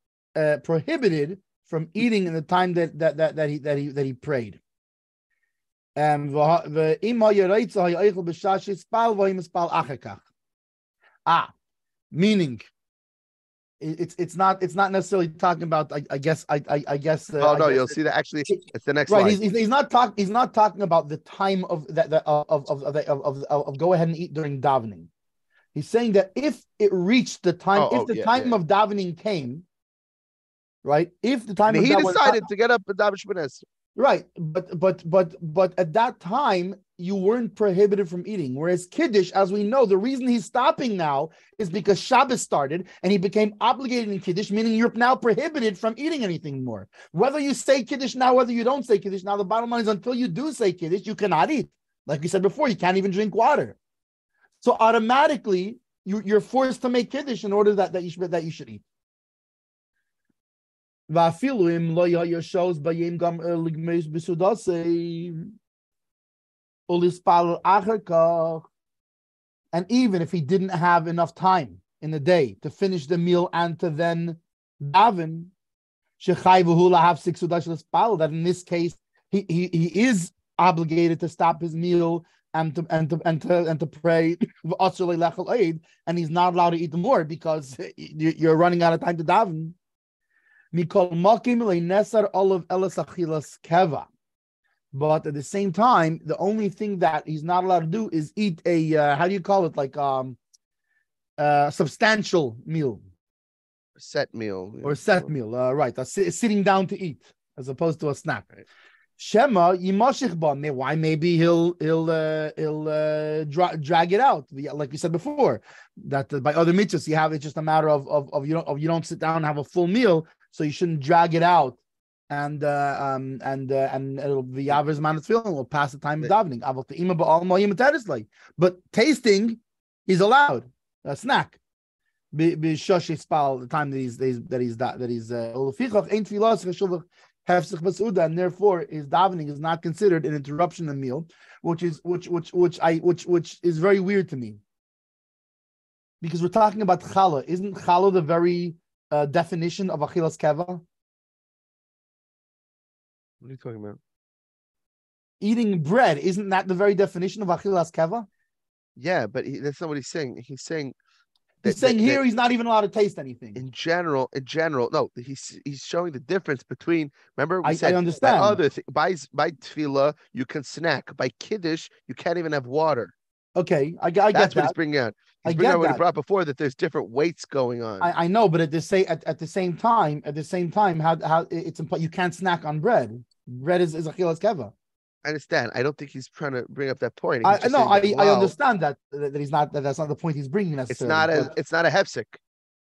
prohibited from eating in the time that he prayed. Meaning it's not necessarily talking about I guess you'll see that actually it's the next right slide. He's not talking about the time of go ahead and eat during davening. He's saying that if it reached the time, of davening came, right? If the time he decided to get up and daven Shmones. Right, but at that time you weren't prohibited from eating. Whereas Kiddush, as we know, the reason he's stopping now is because Shabbos started and he became obligated in Kiddush, meaning you're now prohibited from eating anything more. Whether you say Kiddush now, whether you don't say Kiddush now, the bottom line is until you do say Kiddush, you cannot eat. Like we said before, you can't even drink water. So automatically you're forced to make Kiddush in order that you should eat. And even if he didn't have enough time in the day to finish the meal and to then daven, that in this case he is obligated to stop his meal and to pray, and he's not allowed to eat more because you're running out of time to daven. But at the same time, the only thing that he's not allowed to do is eat a how do you call it, like substantial meal, set meal, right? Sitting down to eat as opposed to a snack. Right. Shema yimashich ba. Why? Maybe he'll drag it out, like we said before, that by other mitzvahs you have, it's just a matter of you don't sit down and have a full meal. So you shouldn't drag it out, and it'll be average amount of feeling. Will pass the time of davening. But tasting, he's allowed a snack. The time that and therefore his davening is not considered an interruption of meal, which is very weird to me, because we're talking about challah. Isn't challah the very definition of achilas keva? What are you talking about? Eating bread, isn't that the very definition of achilas keva? Yeah, but that's not what he's saying. He's saying he's not even allowed to taste anything. In general, no. He's showing the difference between. Remember, we said I understand. By tefillah you can snack. By kiddush you can't even have water. Okay, I get that's that. What he's bringing out. He's bringing out what he brought before, that there's different weights going on. I know, but at the same time, how it's you can't snack on bread. Bread is achilas keva. I understand. I don't think he's trying to bring up that point. I understand that he's not. That's not the point he's bringing necessarily. It's not a hefsek.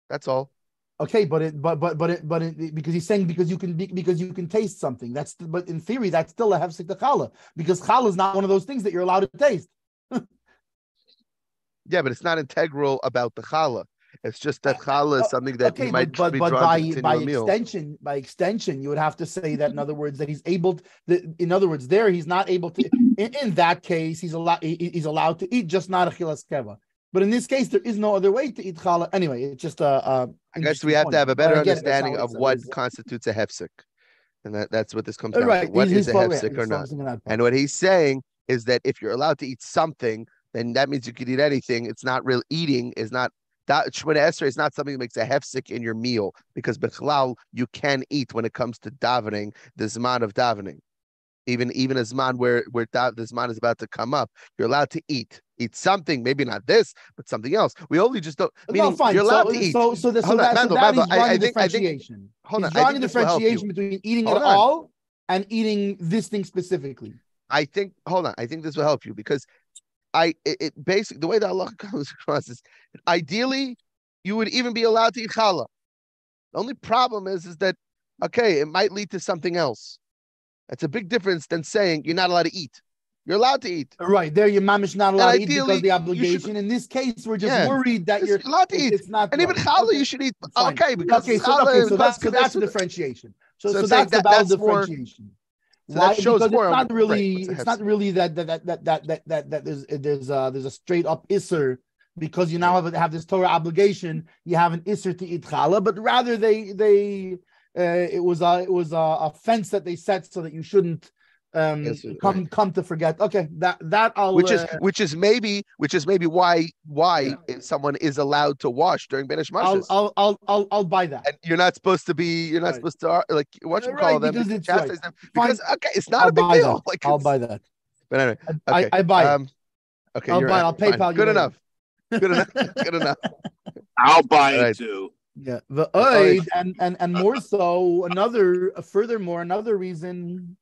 That's all. Okay, because he's saying because you can taste something. But in theory that's still a hefsek to challah, because challah is not one of those things that you're allowed to taste. Yeah, but it's not integral about the challah. It's just that challah is something that he might be drawn to by extension. By extension, you would have to say that in other words that he's able. In other words, there he's not able to. In that case, he's allowed to eat, just not achilas keva. But in this case, there is no other way to eat challah. Anyway, it's just I guess we have to have a better understanding of what constitutes a hefsek, and that's what this comes down to. What is a hefsek or not? And what he's saying is that if you're allowed to eat something, then that means you could eat anything. It's not real eating. Is not Shmona Esrei is not something that makes a hefsek in your meal, because bechlal you can eat when it comes to davening, the zman of davening. Even a zman where the zman is about to come up, you're allowed to eat something. Maybe not this, but something else. We only just don't. Meaning you're allowed to eat. So that I think differentiation. He's drawing a differentiation between eating it all and eating this thing specifically. I think this will help you, because basically the way that Allah comes across is ideally you would even be allowed to eat challah. The only problem is that it might lead to something else. That's a big difference than saying you're not allowed to eat. You're allowed to eat. Right there, your mamish not allowed to eat because ideally, of the obligation. In this case, we're just worried that you're allowed to eat. It's not. And even challah, you should eat. Fine. Okay, because so that's a differentiation. So that's a valid differentiation. So why? that shows because more it's not really. right, It's not really that there's a straight up isser because you now have this Torah obligation. You have an isser to eat challah, but rather it was a fence that they set so that you shouldn't come to forget. Okay, that I'll which is maybe why if someone is allowed to wash during Benish Mashas. I'll buy that. And you're not supposed to like call them because it's chastise them because it's not a big deal. Like I'll buy that. But anyway, okay. I buy it. Okay, I'll PayPal you. Good enough. Good enough. Good enough. I'll buy it too. Yeah, the oid and more so. Another reason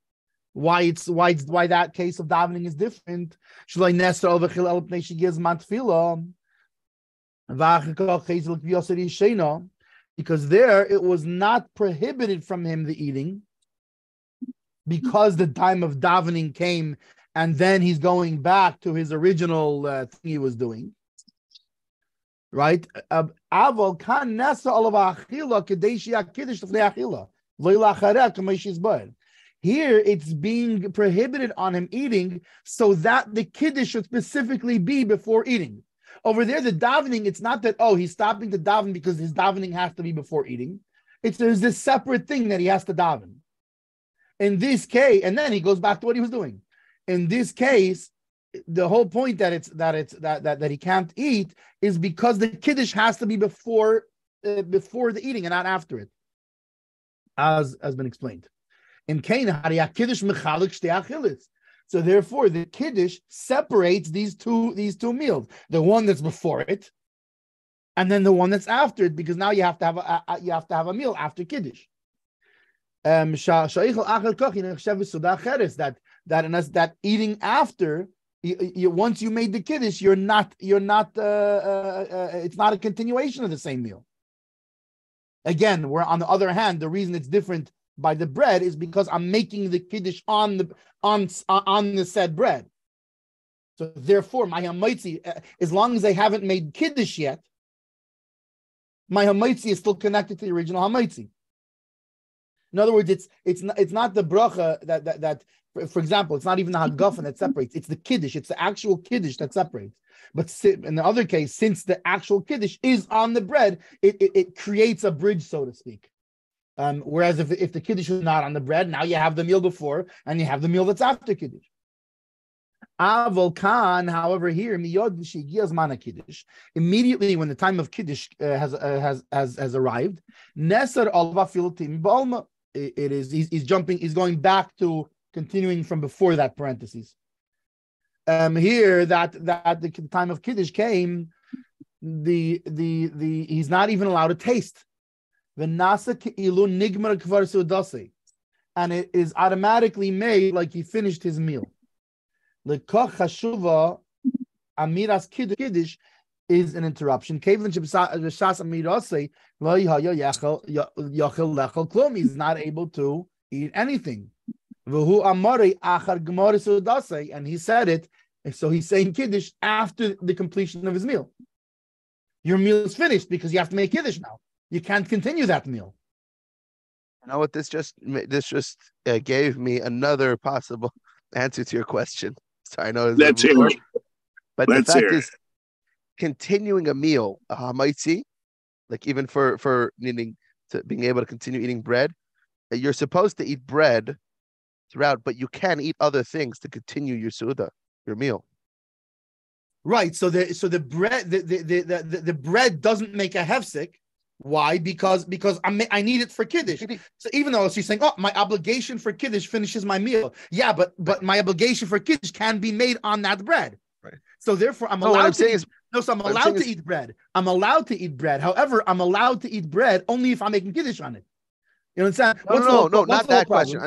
why that case of davening is different. Because there it was not prohibited from him the eating, because the time of davening came, and then he's going back to his original thing he was doing. Right? Here it's being prohibited on him eating so that the kiddush should specifically be before eating. Over there, the davening, it's not that, he's stopping to daven because his davening has to be before eating. There's this separate thing that he has to daven. In this case, and then he goes back to what he was doing. In this case, the whole point that he can't eat is because the kiddush has to be before the eating and not after it, as has been explained. In Canaan, so therefore the kiddush separates these two meals, the one that's before it, and then the one that's after it, because now you have to have a meal after kiddush. That eating after. Once you made the kiddush, you're not. It's not a continuation of the same meal. Again, where on the other hand, the reason it's different by the bread is because I'm making the kiddush on the said bread. So therefore, my hamaitzi, as long as they haven't made kiddush yet, my hamaitzi is still connected to the original hamaitzi. In other words, it's not the bracha that for example, it's not even the hagafen that separates. It's the kiddush. It's the actual kiddush that separates. But in the other case, since the actual kiddush is on the bread, it creates a bridge, so to speak. Whereas if the kiddush is not on the bread, now you have the meal before and you have the meal that's after kiddush. Avol kan, however, here kiddush, immediately when the time of kiddush has arrived, nesar alva filatim balma. He's going back to continuing from before that parentheses. Here that the time of kiddush came, he's not even allowed to taste. And it is automatically made like he finished his meal. Amiras kiddush is an interruption. He's not able to eat anything. And he said it, so he's saying kiddush after the completion of his meal. Your meal is finished because you have to make kiddush now. You can't continue that meal. You know what? This just gave me another possible answer to your question. Sorry, I know it's Let's hear it. But the fact is, continuing a meal, a hamaitzi, like even for needing to being able to continue eating bread, you're supposed to eat bread throughout, but you can eat other things to continue your suda, your meal. Right. So the bread the bread doesn't make a hefsek. Why? Because I need it for kiddush. So even though she's saying, my obligation for kiddush finishes my meal. Yeah, but my obligation for kiddush can be made on that bread. Right. So therefore, I'm allowed to eat bread. I'm allowed to eat bread. However, I'm allowed to eat bread only if I'm making kiddush on it. You understand? No, not that question.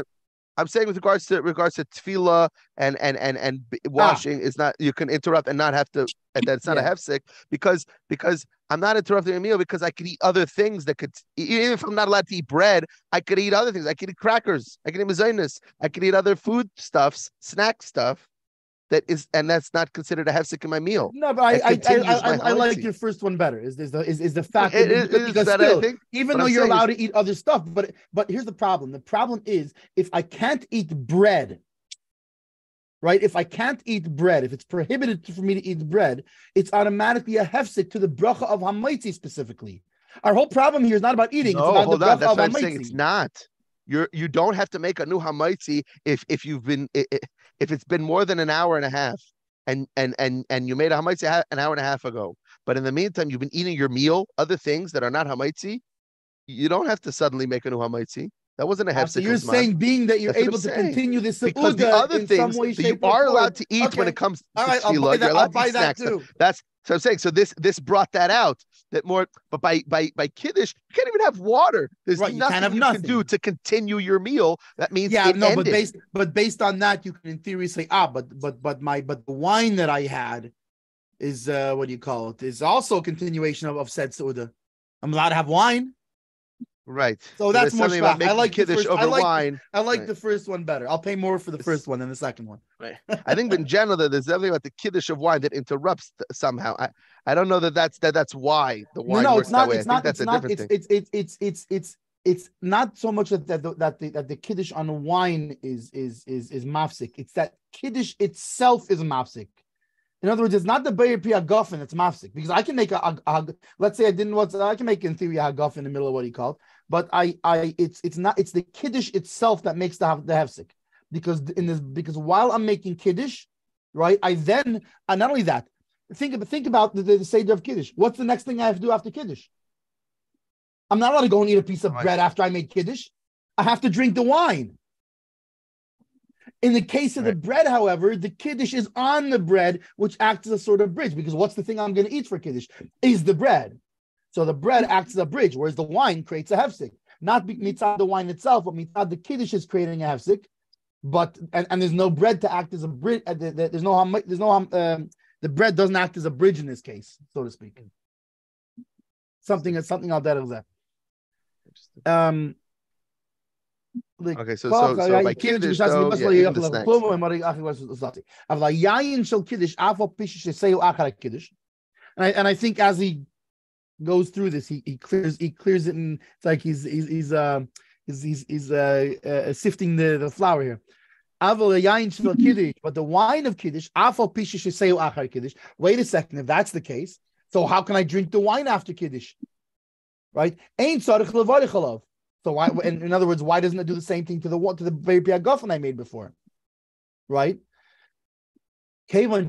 I'm saying with regards to tefillah and washing is not, you can interrupt and not have to, and that's not a hefsek because I'm not interrupting a meal because I could eat other things that could, even if I'm not allowed to eat bread, I could eat other things. I could eat crackers. I could eat mazainis. I could eat other food stuffs, snack stuff and that's not considered a hefsek in my meal. No, but I like your first one better. Is the fact that because better, still, I think, even though you're allowed to eat other stuff, but here's the problem. The problem is if I can't eat bread, right? If I can't eat bread, if it's prohibited for me to eat bread, it's automatically a hefsek to the bracha of hamaitzi specifically. Our whole problem here is not about eating; it's about the bracha That's of what I'm hamaitzi. saying. It's not. You don't have to make a new hamaitzi if it's been more than an hour and a half, and you made a hamaitzi an hour and a half ago. But in the meantime, you've been eating your meal, other things that are not hamaitzi. You don't have to suddenly make a new hamaitzi. That wasn't a hefsek. So you're saying, being that you're able to continue this because the other things that you are allowed to eat when it comes to tefillah, you're allowed to eat snacks. That's so I'm saying. So this brought that out. That more, but by kiddush, you can't even have water. There's nothing you can do to continue your meal. That means ended. but based on that, you can in theory say, but the wine that I had is what do you call it? Is also a continuation of said Suda. I'm allowed to have wine. Right. So that's more shvach. I like kiddush over wine. I like the first one better. I'll pay more for the first one than the second one. Right. I think in general that there's something about the kiddush of wine that interrupts somehow. I don't know that's why the wine works that way. I think that's a different thing. It's not so much that the kiddush on wine is mafsik. It's that kiddush itself is mafsik. In other words, it's not the Beir Pri Hagafen that's mafsik, because I can make let's say I can make in theory a Hagafen in the middle of what he called, but it's not, it's the kiddush itself that makes the hefsek, because while I'm making kiddush, right, I then, and not only that, think about the seder of kiddush. What's the next thing I have to do after kiddush? I'm not allowed to go and eat a piece of bread after I made kiddush. I have to drink the wine. In the case of the bread, however, the kiddush is on the bread, which acts as a sort of bridge, because what's the thing I'm going to eat for kiddush? Is the bread. So the bread acts as a bridge, whereas the wine creates a hefsek. Not mitzad the wine itself, but mitzad the kiddush is creating a hefsek. But and there's no bread to act as a bridge. The bread doesn't act as a bridge in this case, so to speak. Something out there is that. Okay, so by kiddush, and I think as he goes through this, he clears it, and it's like he's sifting the flour here. But the wine of kiddush, wait a second, if that's the case, so how can I drink the wine after kiddush? Right? So why? In other words, why doesn't it do the same thing to the Beir Pri Hagafen I made before? Right? Because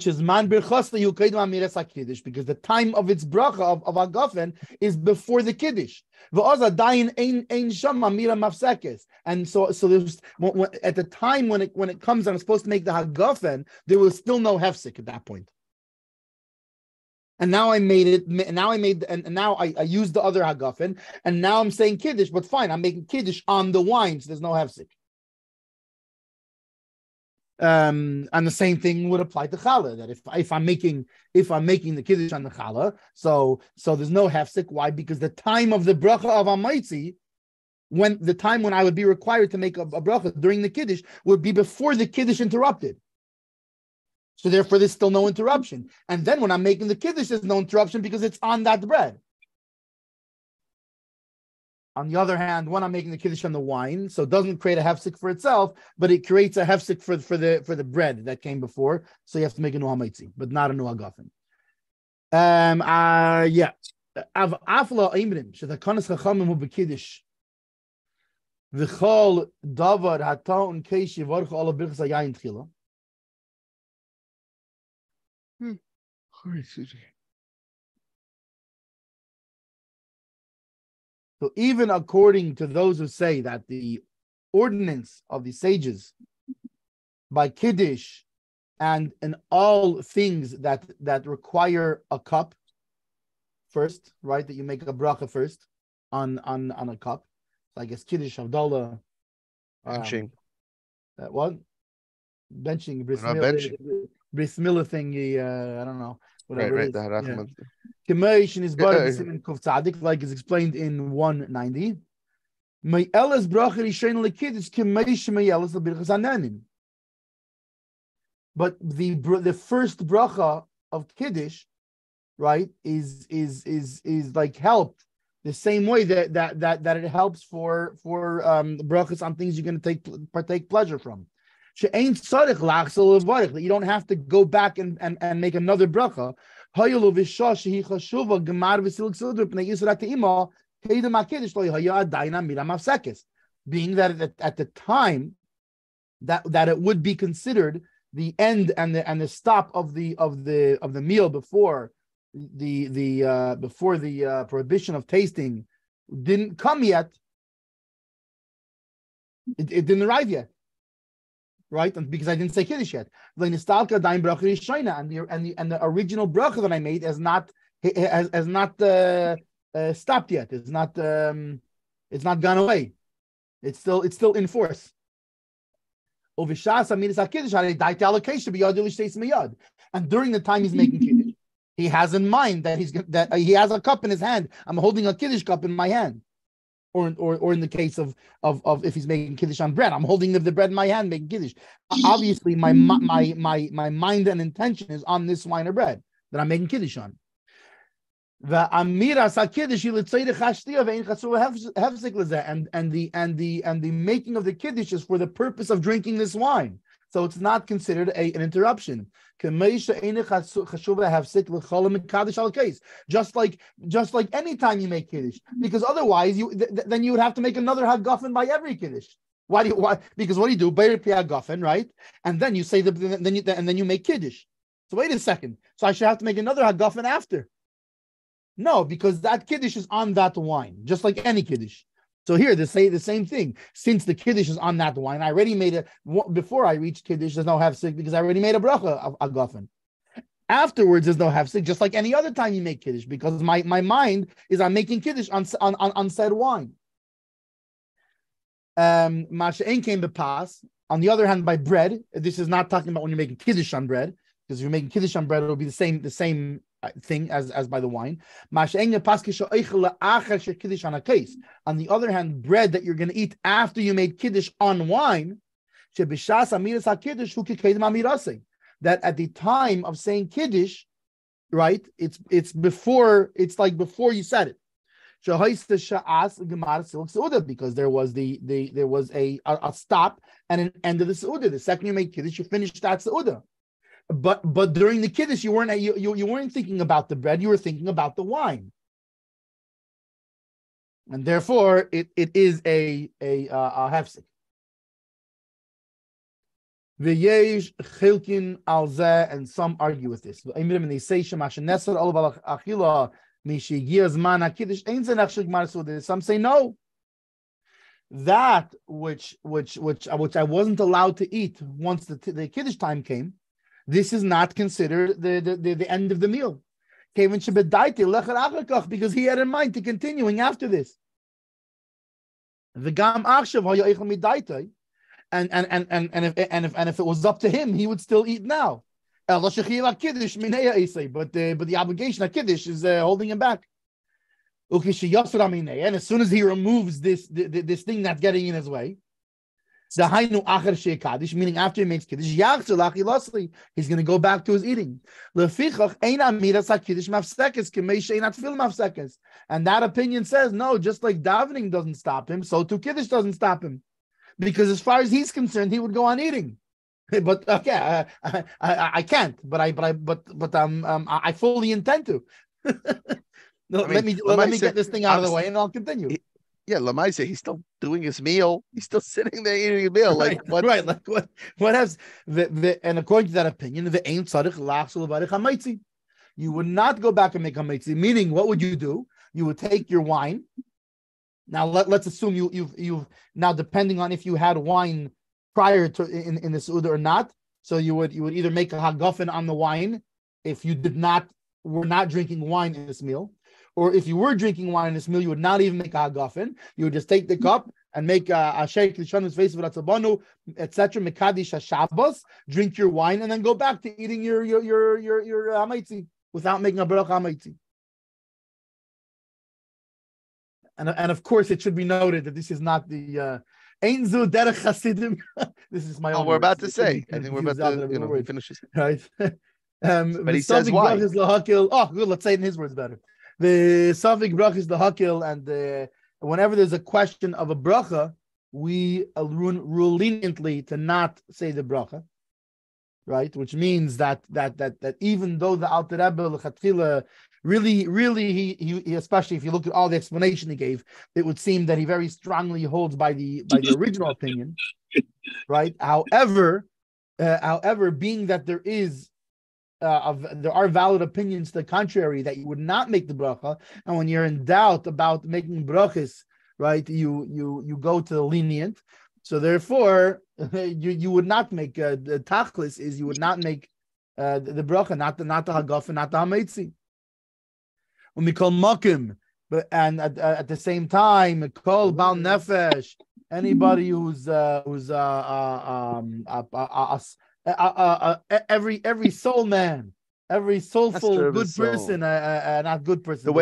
the time of its bracha of Hagafen is before the kiddush. And so there's at the time when it comes and I'm supposed to make the Hagafen, there was still no hefsek at that point. And now I made it. Now I used the other Hagafen, and now I'm saying kiddush. But fine, I'm making kiddush on the wine, so there's no hefsek. And the same thing would apply to challah. That if I'm making the kiddush on the challah, so there's no hefsek. Why? Because the time of the bracha of hamaitzi, when I would be required to make a bracha during the kiddush, would be before the kiddush interrupted. So therefore, there's still no interruption. And then when I'm making the kiddush, there's no interruption because it's on that bread. On the other hand, when I'm making the kiddush on the wine, so it doesn't create a hefsek for itself, but it creates a hefsek for the bread that came before. So you have to make a new hamaitzi, but not a new hagafen. Yeah. Av afla imrim shetakonas chachamim hu bekiddush v'chol davar hataun keish yivarchu ala birchas hayayin tchila. So even according to those who say that the ordinance of the sages by kiddush and in all things that require a cup first, right? That you make a bracha first on a cup. So I guess kiddush, havdalah, benching. That what? Benching, bris milah thingy. I don't know. Whatever right, it is. right. Kemeish is bar Siman Kuf Tzadik, like is explained in 190. Me'elas bracha rishayin lekiddush kemeish me'elas lebirchas hananim. But the first bracha of Kiddush, right, is like helped the same way that it helps for brachas on things you're going to partake pleasure from. You don't have to go back and make another bracha. Being that at the time that it would be considered the end and the stop of the meal before the prohibition of tasting didn't come yet. It didn't arrive yet, right? And because I didn't say Kiddush yet. And the original bracha that I made has not stopped yet. It's not gone away. It's still in force. And during the time he's making Kiddush, he has in mind that he has a cup in his hand. I'm holding a Kiddush cup in my hand. Or in the case of if he's making Kiddush on bread, I'm holding the bread in my hand, making Kiddush. Obviously, my mind and intention is on this wine or bread that I'm making Kiddush on. And the making of the Kiddush is for the purpose of drinking this wine. So it's not considered an interruption. Just like any time you make Kiddush, because otherwise then you would have to make another hagafen by every Kiddush. Why? Because what do you do? Hagafen, right? And then you say then you make Kiddush. So wait a second. So I should have to make another hagafen after. No, because that Kiddush is on that wine, just like any Kiddush. So here they say the same thing. Since the Kiddush is on that wine, I already made before I reached Kiddush, there's no hefsek because I already made a bracha of hagafen. Afterwards, there's no hefsek, just like any other time you make Kiddush, because my mind is I'm making Kiddush on said wine. Masha'en came to pass. On the other hand, by bread, this is not talking about when you're making Kiddush on bread, because if you're making Kiddush on bread, it will be the same thing as by the wine. On the other hand, bread that you're going to eat after you made Kiddush on wine, that at the time of saying Kiddush, right, it's like before you said it. Because there was a stop and an end of the Seudah. The second you made Kiddush, you finished that Seudah. But during the Kiddush, you weren't thinking about the bread, you were thinking about the wine. And therefore it is a hefsek. V'yesh chilkin al zeh, and some argue with this. And they say some say no. That which I wasn't allowed to eat once the Kiddush time came, this is not considered the end of the meal. Because he had in mind to continuing after this. And if it was up to him, he would still eat now. But the obligation of Kiddush is holding him back. And as soon as he removes this thing that's getting in his way, meaning after he makes Kiddush, he's going to go back to his eating. And that opinion says, no, just like davening doesn't stop him, so too Kiddush doesn't stop him. Because as far as he's concerned, he would go on eating. But okay, I can't. But I fully intend to. Let me get this thing out of the way, and I'll continue. Lamaisa, he's still doing his meal. He's still sitting there eating a meal. Like what? Right. Like what has and according to that opinion, the ain't tzarich lachsul barich hamaitzi. You would not go back and make hamaitzi. Meaning, what would you do? You would take your wine. Now let's assume you've now, depending on if you had wine prior to in the Seudah or not. So you would either make a hagafen on the wine if you were not drinking wine in this meal. Or if you were drinking wine in this meal, you would not even make a hagafen. You would just take the cup and make a sheikh lishanu's face of ratzabanu, etc. Mekadish Shabbos, drink your wine, and then go back to eating your hamaitzi without making a bracha hamaitzi. And of course, it should be noted that this is not the Ein zu derech Hasidim. This is my own. We're about words. to say. I think we're about to, he finishes. Right. But he says why. Oh, good. Let's say it in his words better. The Safik brach is the hakil, and whenever there's a question of a bracha, we rule leniently to not say the bracha, right? Which means that even though the Alter Rebbe l'chatchila really he especially if you look at all the explanation he gave, it would seem that he very strongly holds by the original opinion, right? However, being that there are valid opinions to the contrary that you would not make the bracha, and when you're in doubt about making brachas, right, you go to the lenient. So therefore, you would not make the tachlis is you would not make the bracha, not the hagaf and not the hametzi. When we call makim, but and at the same time, call bal nefesh, anybody who's every soul man, every soulful good person, not good person. The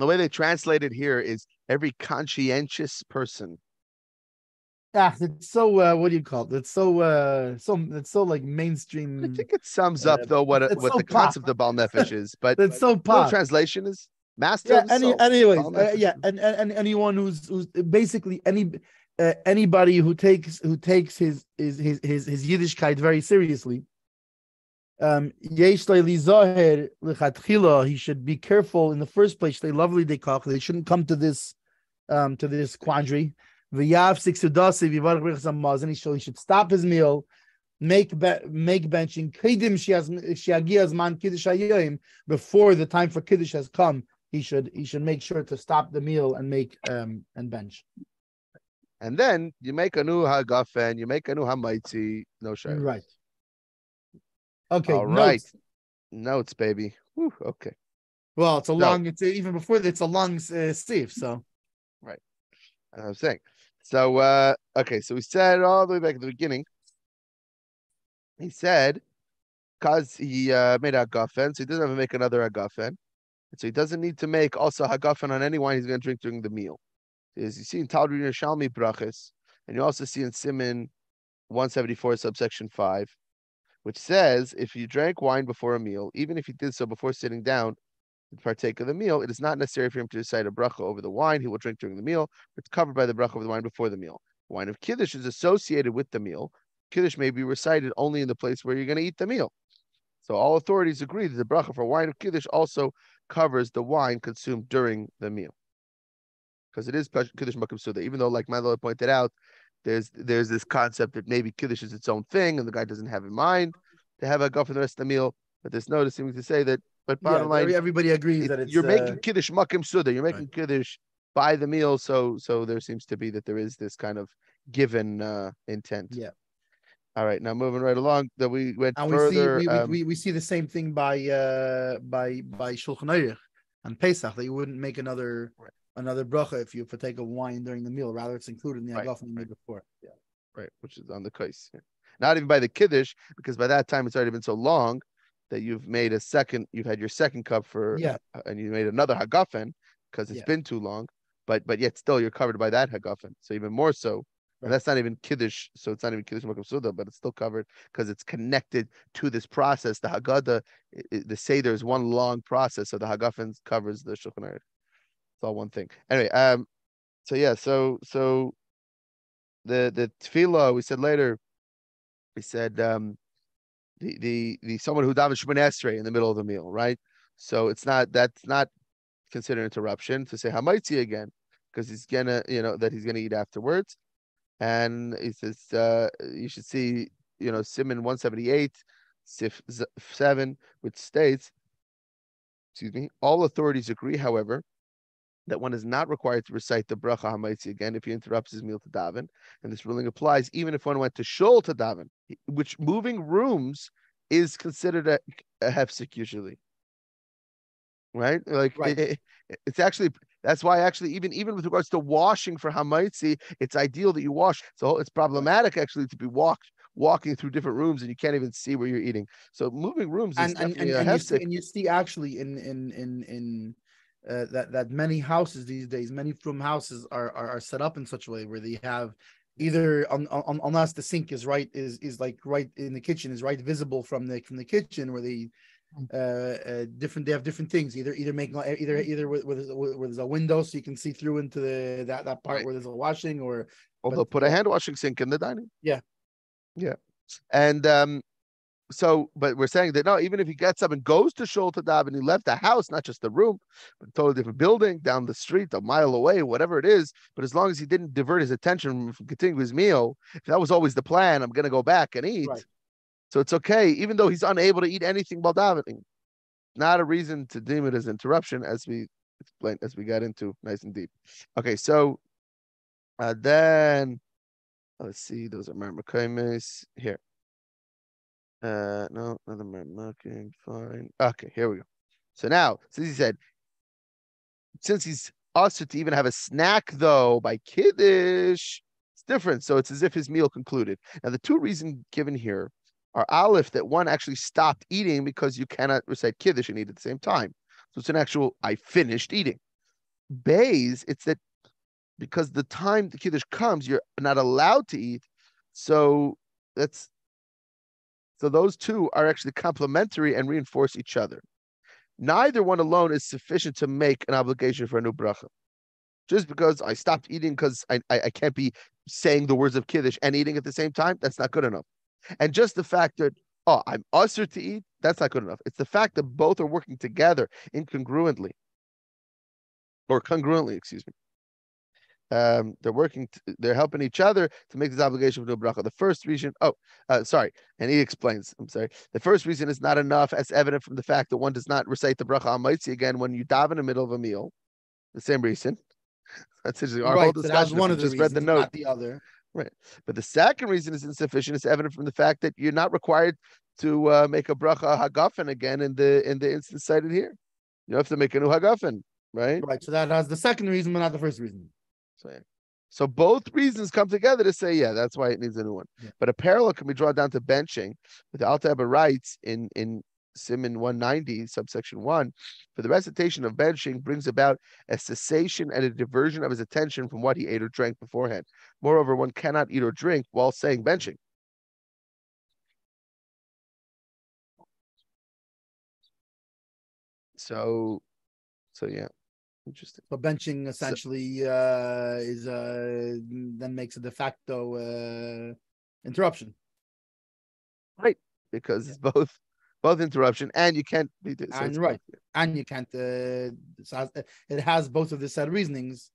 way they translate it here is every conscientious person. It's so what do you call it? It's so like mainstream. I think it sums up though what the concept of Baal Nefesh is, but it's so pop. Translation is master of the soul. Anyways, and anyone who's basically anybody who takes his Yiddishkeit very seriously. He should be careful in the first place. They shouldn't come to this quandary. He should stop his meal, make benching before the time for kiddush has come. He should make sure to stop the meal and make and bench. And then you make a new hagafen, you make a new hamaitzi, no shayla. Right. Okay. All right. Notes, baby. Whew, okay. Well, it's a long. It's even before it's a long Steve. So. Right. As I was saying. So okay. So we said all the way back at the beginning. He said, because he made a hagafen, so he doesn't have to make another hagafen, so he doesn't need to make also hagafen on any wine he's going to drink during the meal. Is you see in Talmud Yerushalmi brachas, and you also see in Siman 174 subsection 5, which says if you drank wine before a meal, even if you did so before sitting down to partake of the meal, it is not necessary for him to recite a bracha over the wine he will drink during the meal. It's covered by the bracha of the wine before the meal. The wine of kiddush is associated with the meal. Kiddush may be recited only in the place where you're going to eat the meal. So all authorities agree that the bracha for wine of kiddush also covers the wine consumed during the meal, because it is kiddush makom suda. Even though, like Mendel pointed out, there's this concept that maybe kiddush is its own thing, and the guy doesn't have in mind to have a go for the rest of the meal. But there's no seeming to say that. But bottom line, everybody agrees that you're making kiddush makom suda. You're making kiddush by the meal. So there seems to be that there is this kind of given intent. Yeah. All right, now moving right along, that we went and further. We see the same thing by Shulchan Aruch and Pesach, that you wouldn't make another bracha if you partake of wine during the meal. Rather, it's included in the hagaf you made before. Yeah, right, which is on the kais. Yeah. Not even by the kiddush, because by that time it's already been so long that you've had your second cup and you made another hagafen because it's been too long. But yet still you're covered by that hagafen. So even more so. And that's not even kiddush, so it's not even kiddush makom suda, but it's still covered because it's connected to this process. The Haggadah, the Seder is one long process, so the Hagafen covers the Shulchan Aruch. It's all one thing. Anyway, so the tefillah we said later, we said the someone who davened Shmoneh Esrei in the middle of the meal, right? So that's not considered interruption to say hamaitzi again, because he's gonna eat afterwards. And he says you should see, Siman 178, Sif 7, which states, all authorities agree, however, that one is not required to recite the bracha hamaitzi again if he interrupts his meal to daven, and this ruling applies even if one went to shul to daven, which moving rooms is considered a hefsek usually, right? It's actually. That's why actually even with regards to washing for hamaitzi, it's ideal that you wash. So it's problematic actually to be walking through different rooms and you can't even see where you're eating. So moving rooms is definitely a hefsek. And you see actually in that many houses these days, many from houses are set up in such a way where they have either unless the sink is like right in the kitchen, is right visible from the kitchen, where they they have different things, either making either where there's a window so you can see through into that part where there's a washing, or they'll put a hand washing sink in the dining. Yeah. And so, but we're saying that no, even if he gets up and goes to Shul to daven, he left the house, not just the room, but a totally different building down the street, a mile away, whatever it is. But as long as he didn't divert his attention from continuing his meal, if that was always the plan, I'm going to go back and eat. Right. So it's okay, even though he's unable to eat anything while davening. Not a reason to deem it as interruption, as we explained, as we got into nice and deep. Okay, so then let's see, those are Markel here. No, another marking. Fine. Okay, here we go. So now, since he said, since he's also to even have a snack though by Kiddush, it's different. So it's as if his meal concluded. Now, the two reasons given here are Aleph, that one actually stopped eating because you cannot recite Kiddush and eat at the same time. So it's an actual, I finished eating. Bays, it's that because the time the Kiddush comes, you're not allowed to eat. So those two are actually complementary and reinforce each other. Neither one alone is sufficient to make an obligation for a new bracha. Just because I stopped eating because I can't be saying the words of Kiddush and eating at the same time, that's not good enough. And just the fact that, I'm usher to eat, that's not good enough. It's the fact that both are working together incongruently, or congruently, excuse me. They're helping each other to make this obligation for the bracha. The first reason, and he explains, the first reason is not enough, as evident from the fact that one does not recite the bracha on Maitzi again when you daven in the middle of a meal. The same reason. That's our whole discussion. One of the just reasons, read the note, not the other. Right. But the second reason is insufficient. It's evident from the fact that you're not required to make a bracha hagafen again in the instance cited here. You have to make a new hagafen, right? Right. So that has the second reason, but not the first reason. So both reasons come together to say, that's why it needs a new one. Yeah. But a parallel can be drawn down to benching. But the Alter Rebbe writes in Siman 190, subsection 1, for the recitation of benching brings about a cessation and a diversion of his attention from what he ate or drank beforehand. Moreover, one cannot eat or drink while saying benching. So yeah. Interesting. So benching essentially is then makes a de facto interruption, right? Because it's both interruption, and you can't be and you can't. It has both of the set reasonings,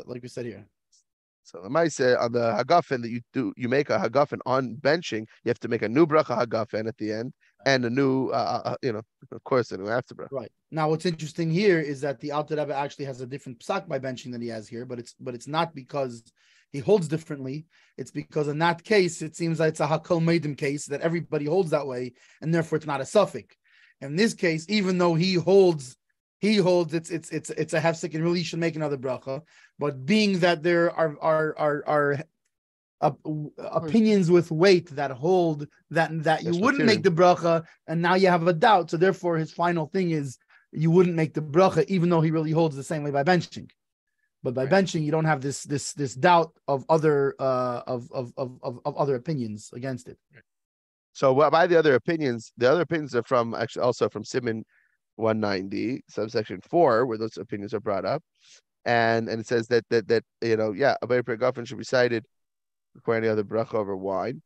like we said here. So the Maisa on the hagafen that you make a hagafen on benching, you have to make a new bracha hagafen at the end, and a new, of course, a new after bracha. Right. Now, what's interesting here is that the Alter Rebbe actually has a different psak by benching than he has here, but it's not because he holds differently. It's because in that case, it seems like it's a hakol meidim case that everybody holds that way, and therefore it's not a suffix. In this case, even though he holds it's a hefsek and really should make another bracha, but being that there are opinions with weight that hold that you wouldn't make the bracha, and now you have a doubt, so therefore his final thing is you wouldn't make the bracha, even though he really holds the same way by benching. But by benching, you don't have this doubt of other other opinions against it. So by the other opinions are from actually also from Siman 190, subsection 4, where those opinions are brought up, and it says that a very pregofen should be cited before any other bracha over wine.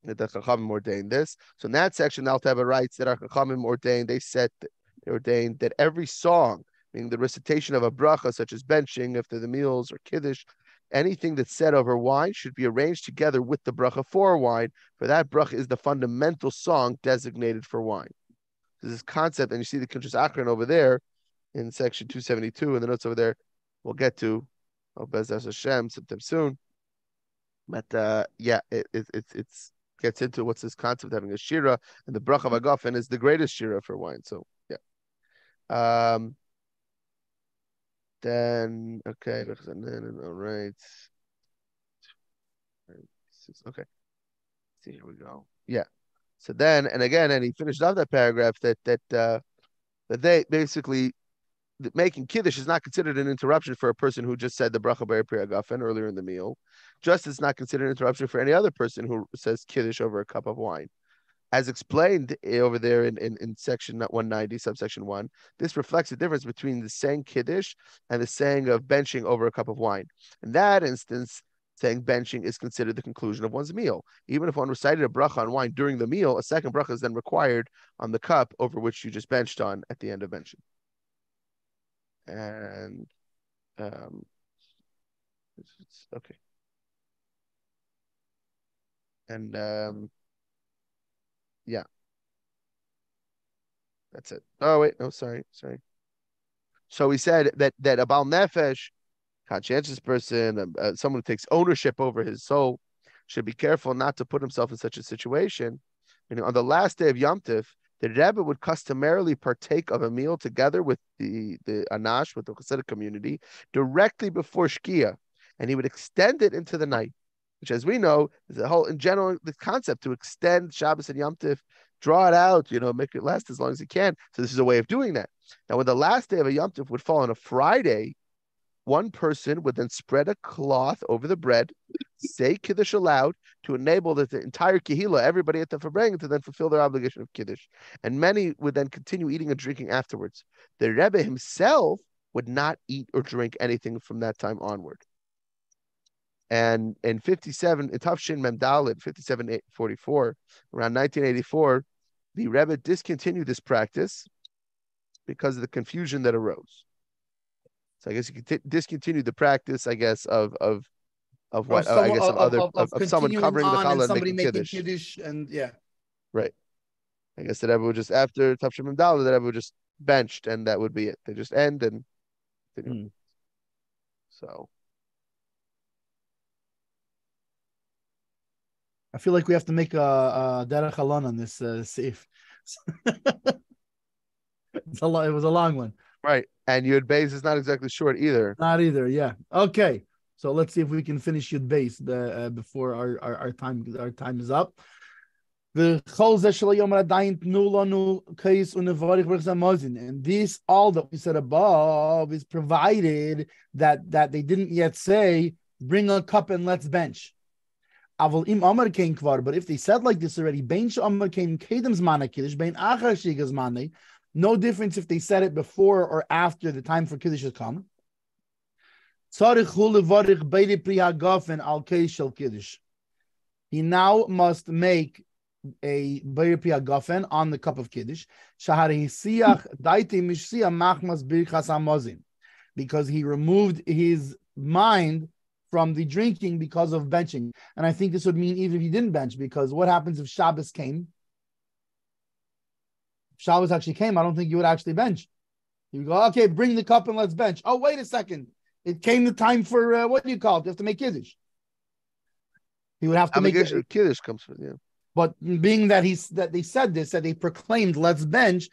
That the Chachamim ordained this. So in that section, the Alter Rebbe writes that our Chachamim ordained. They ordained that every song, meaning the recitation of a bracha, such as benching after the meals or kiddush, anything that's said over wine should be arranged together with the bracha for wine. For that bracha is the fundamental song designated for wine. This concept, and you see the Kinshas Achron over there in section 272, and the notes over there we'll get to. Bezras Hashem sometime soon. But it gets into what's this concept of having a shira, and the bracha of hagafen is the greatest shira for wine. So then okay, all right. Okay. See, here we go. Yeah. So then, and again, and he finished off that paragraph that that they basically making kiddush is not considered an interruption for a person who just said the bracha ber pri hagafen earlier in the meal, just as it's not considered an interruption for any other person who says kiddush over a cup of wine. As explained over there in section 190, subsection 1, this reflects the difference between the saying kiddush and the saying of benching over a cup of wine. In that instance, saying benching is considered the conclusion of one's meal. Even if one recited a bracha on wine during the meal, a second bracha is then required on the cup over which you just benched on at the end of benching. And okay. And yeah, that's it. Oh wait, no, sorry. So we said that a Baal Nefesh, conscientious person, someone who takes ownership over his soul, should be careful not to put himself in such a situation. On the last day of Yom Tif, the Rebbe would customarily partake of a meal together with the Anash, with the Hasidic community, directly before Shkia, and he would extend it into the night, which, as we know, is the whole, in general, the concept to extend Shabbos and Yom Tif, draw it out, make it last as long as you can. So this is a way of doing that. Now, when the last day of a Yom Tif would fall on a Friday, one person would then spread a cloth over the bread, say Kiddush aloud to enable the entire Kehillah, everybody at the Farbrengen, to then fulfill their obligation of Kiddush. And many would then continue eating and drinking afterwards. The Rebbe himself would not eat or drink anything from that time onward. And in 57, in Tafshin Mendel, in 5744, around 1984, the Rebbe discontinued this practice because of the confusion that arose. So I guess you could discontinue the practice, I guess, of what someone, I guess some other of someone covering the challah and somebody making kiddush, and yeah, right. I guess that Rebbe would just, after Tafshim and Dal, that Rebbe would just benched, and that would be it. They just end and continue. So I feel like we have to make a derech halon on this seif. It was a long one. Right. And Yud Beis is not exactly short either. Not either, yeah. Okay. So let's see if we can finish Yud Beis before our time is up. And this, all that we said above, is provided that they didn't yet say, bring a cup and let's bench. But if they said like this already, no difference if they said it before or after the time for Kiddush has come. He now must make a Beir Pri Hagafen on the cup of Kiddush, because he removed his mind from the drinking because of benching. And I think this would mean even if he didn't bench, because what happens if Shabbos came? If Shabbos actually came, I don't think you would actually bench. You would go, okay, bring the cup and let's bench. Oh, wait a second. It came the time for, what do you call it? You have to make Kiddush. He would have to make Kiddush comes from, yeah. But being that they said this, that they proclaimed let's bench,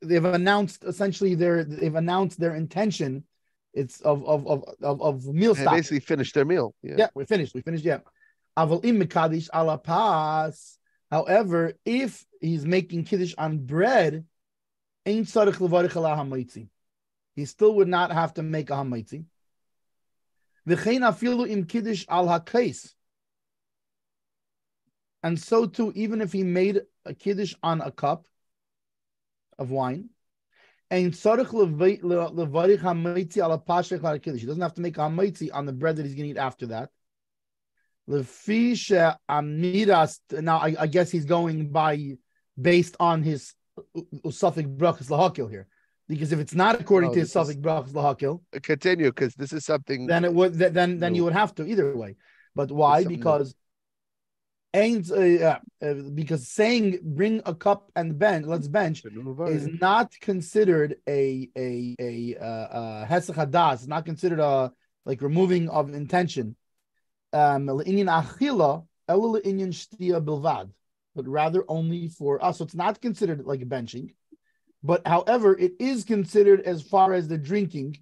they've announced essentially their intention. It's of meal stop. They basically finished their meal. Yeah, we finished. Yeah. Aval im mekadosh ala pas. However, if he's making kiddush on bread, ein tzarich levarich ala hamaitzi. He still would not have to make a hamaitzi. V'chein afilu im kiddush al hakais. And so too, even if he made a kiddush on a cup of wine, he doesn't have to make a hamaitzi on the bread that he's going to eat after that. Now, I guess he's going based on his usafik brachas lahakil here, because if it's not according to his usafik brachas lahakil, continue, because this is something. Then it would then you would have to either way. But why? Because saying bring a cup and let's bench is not considered a hesach hadas. It's not considered a like removing of intention. But rather only for us. So it's not considered like benching. But however, it is considered as far as the drinking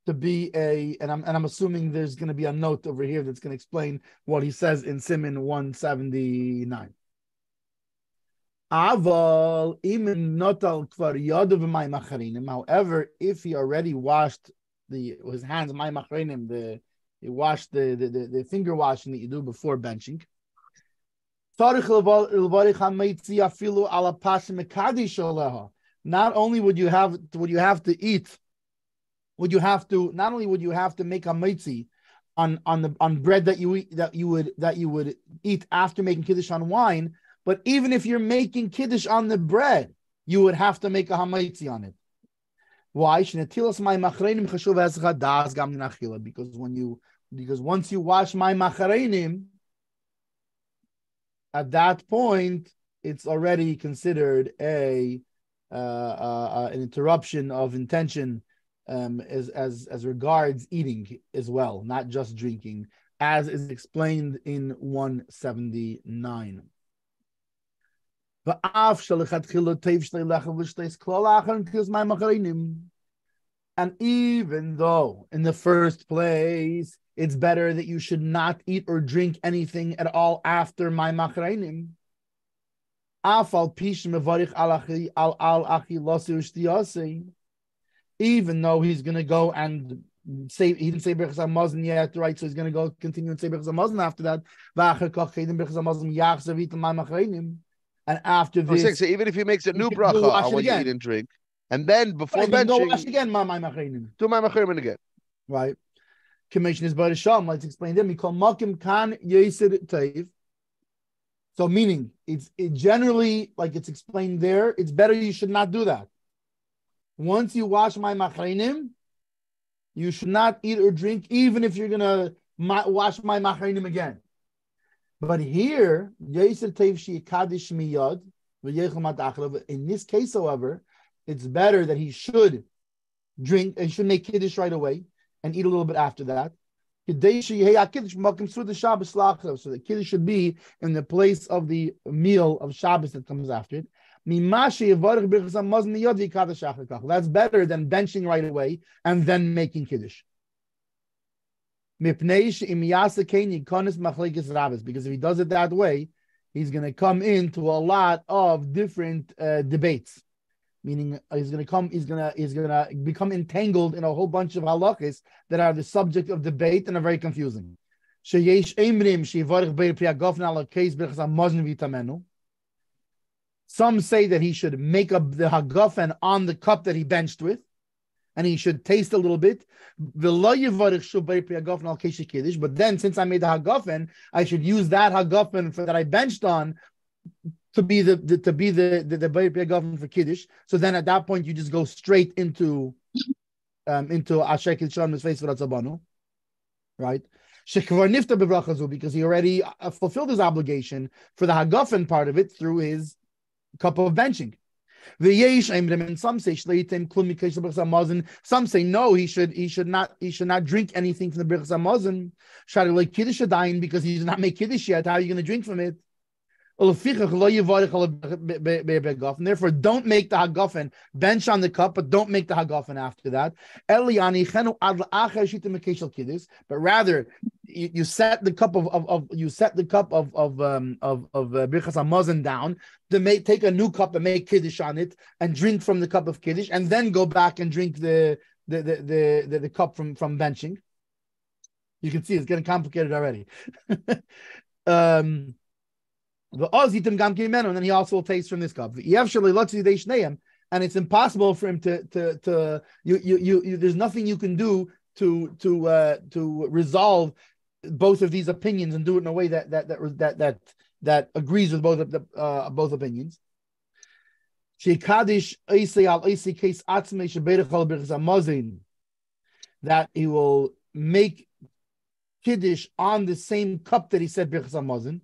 to be and I'm assuming there's going to be a note over here that's going to explain what he says in Siman 179. However, if he already washed his hands, he washed the finger washing that you do before benching. Not only would you have to make a mitzi on bread that you would eat after making kiddush on wine, but even if you're making kiddush on the bread, you would have to make a hamaitzi on it. Why? Because once you wash my macharenim, at that point it's already considered an interruption of intention, as regards eating as well, not just drinking, as is explained in 179. And even though in the first place it's better that you should not eat or drink anything at all after my machreinim, even though he's going to go and say, he didn't say Birchas HaMazon yet, right? So he's going to go continue and say Birchas HaMazon after that. And after this, so even if he makes a new bracha on when you eat and drink, and then before benching, go wash again, do my machreinim again. Right. Commission is by the Sham. Let's explain them. We call Makim Kan Yesir Taiv. So meaning, it generally, like it's explained there, it's better you should not do that. Once you wash my machreinim, you should not eat or drink, even if you're going to wash my machreinim again. But here, in this case, however, it's better that he should drink and should make kiddush right away and eat a little bit after that. So the kiddush should be in the place of the meal of Shabbos that comes after it. That's better than benching right away and then making kiddush. Because if he does it that way, he's going to come into a lot of different debates. Meaning he's going to become entangled in a whole bunch of halachis that are the subject of debate and are very confusing. Some say that he should make the hagafen on the cup that he benched with, and he should taste a little bit. But then, since I made the hagafen, I should use that hagafen that I benched on to be the hagafen for kiddush. So then, at that point, you just go straight into Asher Kiddush face for Atzabanu, right? Because he already fulfilled his obligation for the hagafen part of it through his cup of benching. And some say no, he should not drink anything from the Birchas HaMazon because he did not make kiddush yet. How are you going to drink from it? And therefore, don't make the hagafen, bench on the cup, but don't make the hagafen after that. But rather, you set the cup of Birchas HaMazon down to take a new cup and make kiddush on it and drink from the cup of kiddush, and then go back and drink the cup from benching. You can see it's getting complicated already. And then he also will taste from this cup. And it's impossible for him to there's nothing you can do to resolve both of these opinions and do it in a way that agrees with both opinions. That he will make kiddush on the same cup that he said Birchas HaMazon.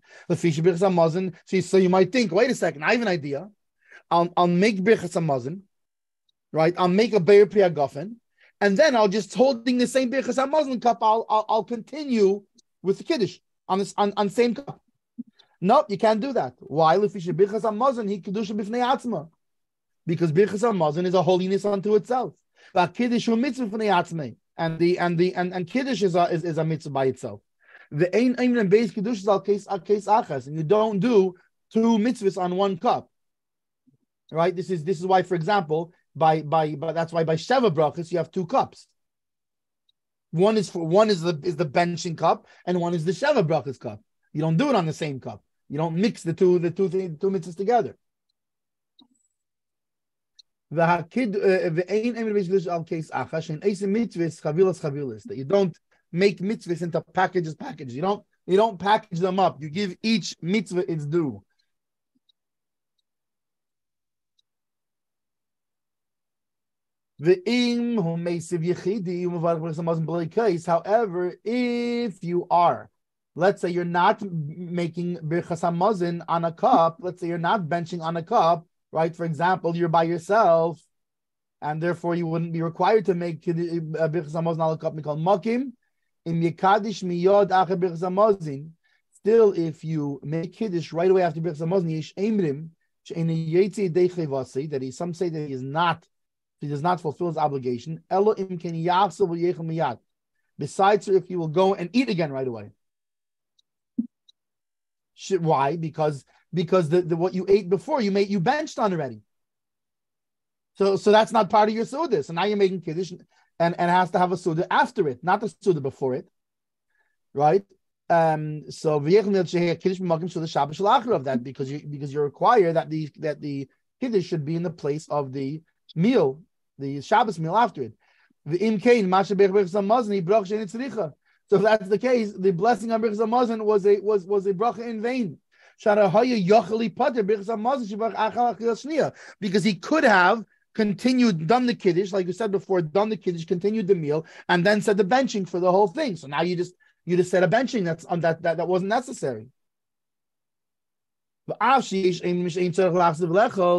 So you might think, wait a second, I have an idea. I'll make Birchas HaMazon, right? I'll make a Beir Pri Hagafen, and then I'll just holding the same Birchas HaMazon cup. I'll continue with the kiddush on the same cup. No, you can't do that. Why? Birchas HaMazon he kedusha b'fnei atzma, because Birchas HaMazon is a holiness unto itself. Kiddush hu mitzvah b'fnei atzmei. And kiddush is a mitzvah by itself. The ein base kiddush is al case achas, and you don't do two mitzvahs on one cup. right? This is why, for example, that's why by Sheva brachas you have 2 cups. One is the benching cup, and one is the Sheva brachas cup. You don't do it on the same cup. You don't mix the two mitzvahs together. That you don't make mitzvahs into packages. You don't package them up. You give each mitzvah its due. However, if you are, let's say you're not making birchas hamazon on a cup, let's say you're not benching on a cup, right? For example, you're by yourself, and therefore you wouldn't be required to make birchas hamazon on a cup. Mikol makim im yekadish miyod acher birchas hamazon. Still, if you make kiddush right away after birchas hamazon, yesh emrim she'eni yetzi dei chevasi, that some say that he does not fulfill his obligation. Besides, if you will go and eat again right away. Why? Because the what you ate before you benched on already. So that's not part of your suda. So now you're making kiddush and has to have a suda after it, not the suda before it, right? So kiddush of that because you require that the kiddush should be in the place of the meal, the Shabbos meal after it. So if that's the case, the blessing on birchas hamazon was a bracha in vain. Because he could have done the kiddush, like you said before, done the kiddush, continued the meal, and then said the benching for the whole thing. So now you just said a benching that wasn't necessary.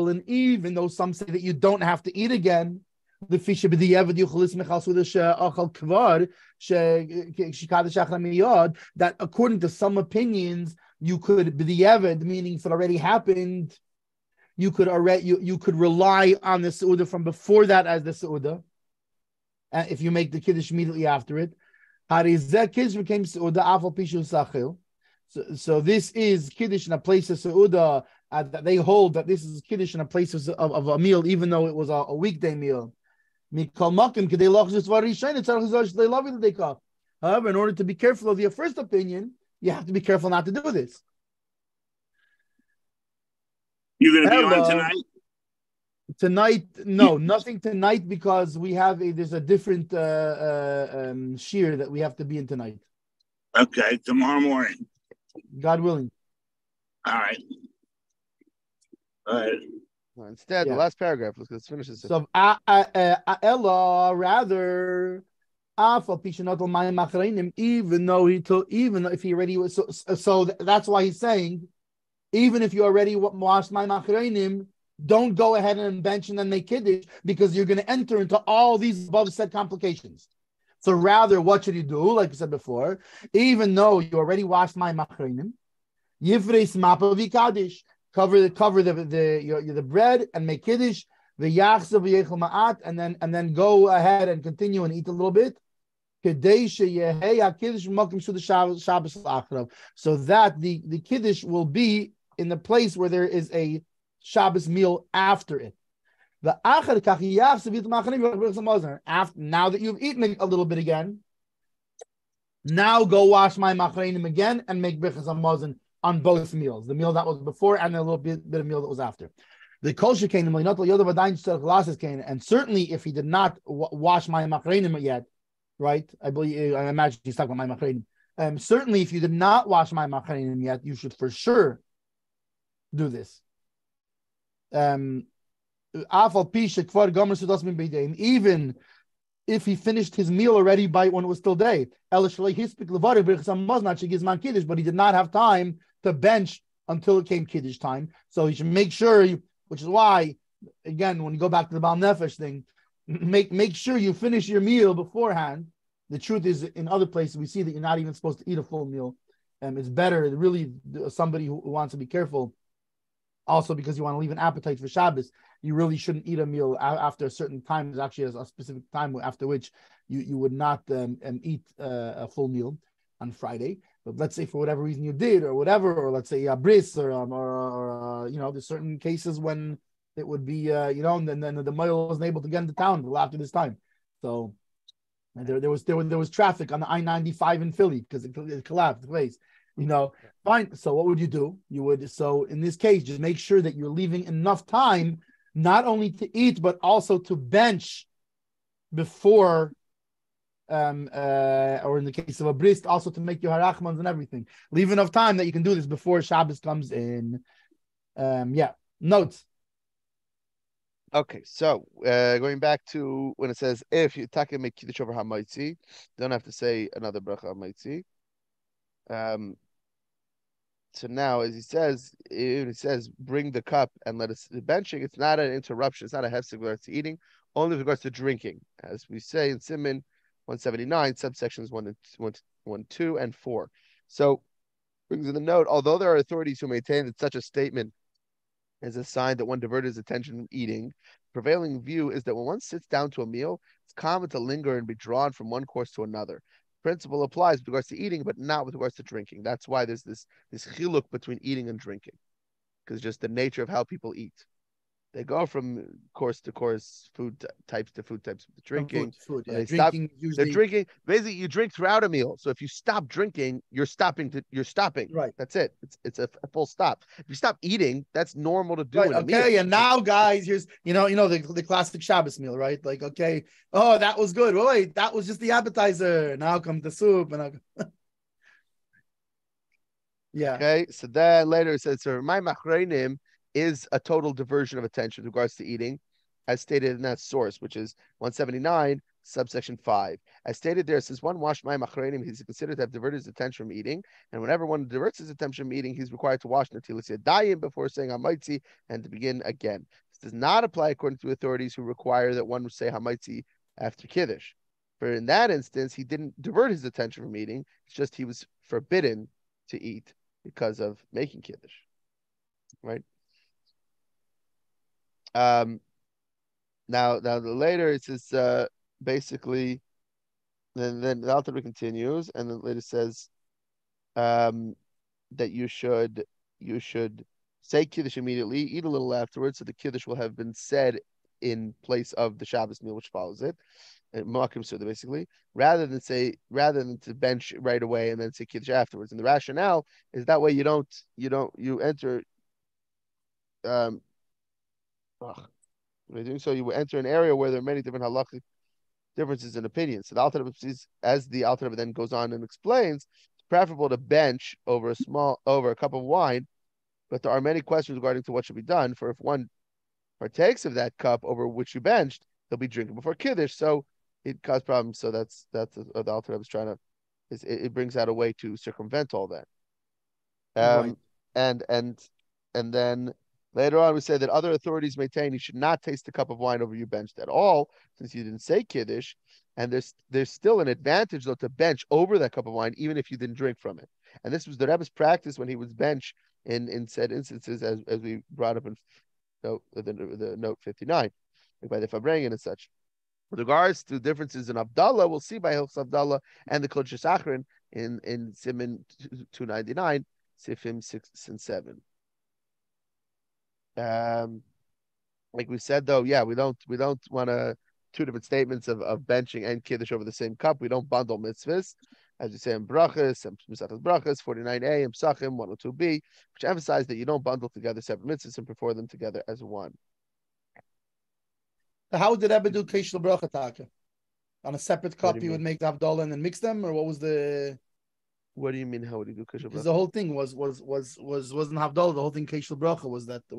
And even though some say that you don't have to eat again, that according to some opinions, you could be the evid, meaning if it already happened, you could rely on the seuda from before that as the seuda, if you make the kiddush immediately after it. So this is kiddush in a place of seuda that they hold that this is kiddush in a place of a meal, even though it was a weekday meal. However, in order to be careful of your first opinion, you have to be careful not to do this. You're going to be on tonight? Tonight, no, nothing tonight because there's a different shear that we have to be in tonight. Okay, tomorrow morning. God willing. All right. Instead, the last paragraph. Let's finish this. So, Ella, rather, even if he already was, so that's why he's saying, even if you already washed my machreinim, don't go ahead and bench and then make kiddush because you're going to enter into all these above said complications. So rather, what should you do? Like I said before, even though you already washed my machreinim, yivres mapa v'kadish. Cover the bread and make kiddush, and then go ahead and continue and eat a little bit. So that the kiddush will be in the place where there is a Shabbos meal after it. After now that you've eaten a little bit again, now go wash my machreinim again and make birchas hamazon on both meals, the meal that was before and a little bit of meal that was after. The kol shekain, and certainly if he did not wash my machreinim yet, right? I imagine he's talking about my machreinim. Certainly, if you did not wash my machreinim yet, you should for sure do this. Even if he finished his meal already when it was still day, but he did not have time to bench until it came kiddush time. So you should make sure, which is why, again, when you go back to the Baal Nefesh thing, make sure you finish your meal beforehand. The truth is, in other places, we see that you're not even supposed to eat a full meal. It's better, really, somebody who wants to be careful, also because you want to leave an appetite for Shabbos, you really shouldn't eat a meal after a certain time. There's actually a specific time after which you would not eat a full meal on Friday. But let's say for whatever reason you did, or whatever, or let's say a bris, or there's certain cases when it would be and then the Moil wasn't able to get into town until after this time. So there was traffic on the I-95 in Philly because it collapsed the place. Fine. So what would you do? So in this case, just make sure that you're leaving enough time not only to eat but also to bench before. Or in the case of a bris, also to make your harachmans and everything. Leave enough time that you can do this before Shabbos comes in. Notes. Okay, so going back to when it says if you take make kiddush over hamaitzi, don't have to say another bracha hamaitzi. So now, as he says, bring the cup and let us benching. It's not an interruption. It's not a hefsek with regards to eating. Only with regards to drinking, as we say in Siman 179, subsections 1, 2, and 4. So brings in the note. Although there are authorities who maintain that such a statement is a sign that one diverted his attention from eating, prevailing view is that when one sits down to a meal, it's common to linger and be drawn from one course to another. Principle applies with regards to eating, but not with regards to drinking. That's why there's this chiluk between eating and drinking, because just the nature of how people eat. They go from course to course, food types to food types with drinking. Food. They drinking stop. Usually... They're drinking. Basically, you drink throughout a meal. So if you stop drinking, you're stopping. You're stopping. Right. That's it. It's a full stop. If you stop eating, that's normal to do in a meal. Okay, and now, guys, here's the classic Shabbos meal, right? Like, okay, oh, that was good. Well, wait, that was just the appetizer. Now comes the soup, and yeah. Okay, so then later it says, "So my machreinim is a total diversion of attention with regards to eating, as stated in that source, which is 179, subsection 5. As stated there, since one wash my machreinim, he's considered to have diverted his attention from eating, and whenever one diverts his attention from eating, he's required to wash natilas yadayim before saying hamaitzi and to begin again. This does not apply according to authorities who require that one say hamaitzi after kiddush. For in that instance, he didn't divert his attention from eating. It's just he was forbidden to eat because of making kiddush, right? Now the later it says basically, then the Alter Rebbe continues, and then later says that you should say kiddush immediately, eat a little afterwards, so the kiddush will have been said in place of the Shabbos meal which follows it. Makim Suda, basically, rather than to bench right away and then say kiddush afterwards. And the rationale is that way you enter by doing so, you will enter an area where there are many different halachik differences in opinions. So the Alter Rebbe, as the Alter Rebbe then goes on and explains, it's preferable to bench over a cup of wine, but there are many questions regarding to what should be done. For if one partakes of that cup over which you benched, he'll be drinking before kiddush, so it caused problems. So that's the Alter Rebbe is trying to. It brings out a way to circumvent all that. Right. And then later on, we say that other authorities maintain you should not taste the cup of wine over you benched at all, since you didn't say kiddush. And there's still an advantage though to bench over that cup of wine, even if you didn't drink from it. And this was the Rebbe's practice when he was bench in said instances, as we brought up in the note 59, like by the Fabrengen and such. With regards to differences in Abdallah, we'll see by Hilchos Abdallah and the Kodesh Achron in Siman 299, Sifim 6 and 7. Like we said though, yeah, we don't want to two different statements of benching and kiddush over the same cup. We don't bundle mitzvahs, as you say in brachas and Mesachas brachas 49a and Psachim 102b, which emphasize that you don't bundle together separate mitzvahs and perform them together as one. How did Rebbe do Keish Bracha Taka? On a separate cup, he would make the Havdalah and then mix them, or what was the? What do you mean? How would he do Keish Bracha? Because the whole thing wasn't Havdalah. The whole thing Keish Bracha was that it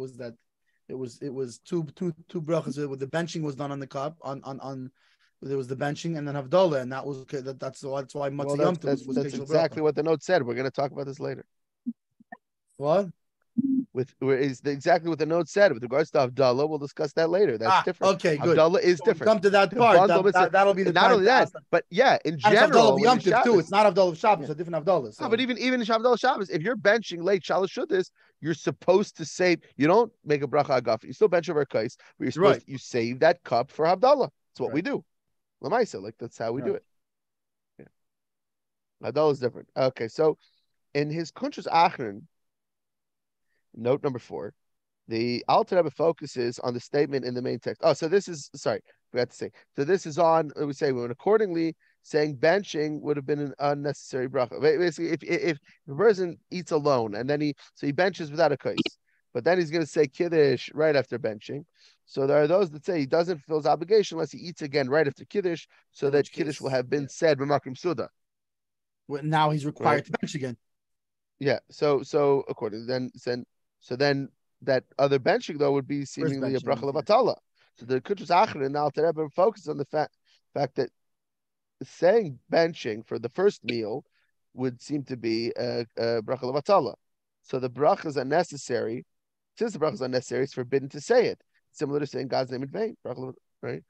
was two brachas. With the benching was done on the cup on there was the benching and then Havdalah, and that's why Matzah Yom Tov was that's exactly what the note said. We're going to talk about this later. What? Is exactly what the note said with regards to Havdalah. We'll discuss that later. That's different. Okay, good. Havdalah is different. Come to that part. That'll be the not only that, but yeah, in general, it's Yom Tov too. It's not Havdalah of Shabbos. It's a different Havdalah. So. No, but even in Havdalah Shabbos, if you're benching late Shalosh Shuddis, you're supposed to save. You don't make a bracha agaf. You still bench over a kais, but you're supposed you save that cup for Havdalah. That's what we do. Lamaisa, like that's how we do it. Yeah. Havdalah is different. Okay, so in his Kunshas Achron, note number 4, The Alter Rebbe focuses on the statement in the main text. Oh, so this is, sorry, forgot to say. So this is on, we say, when accordingly saying benching would have been an unnecessary bracha. Basically, if a person eats alone and then he benches without a kais, but then he's going to say kiddush right after benching. So there are those that say he doesn't fulfill his obligation unless he eats again right after kiddush, so that kiddush will have been said b'makim suda. Well, now he's required to bench again. Yeah. So according then that other benching though would be seemingly a bracha levatala. So the Kutus Achron and Alter Rebbe focus on the fact that saying benching for the first meal would seem to be a bracha levatala. So the brachas are necessary. Since the brachas are necessary, it's forbidden to say it. Similar to saying God's name in vain, right?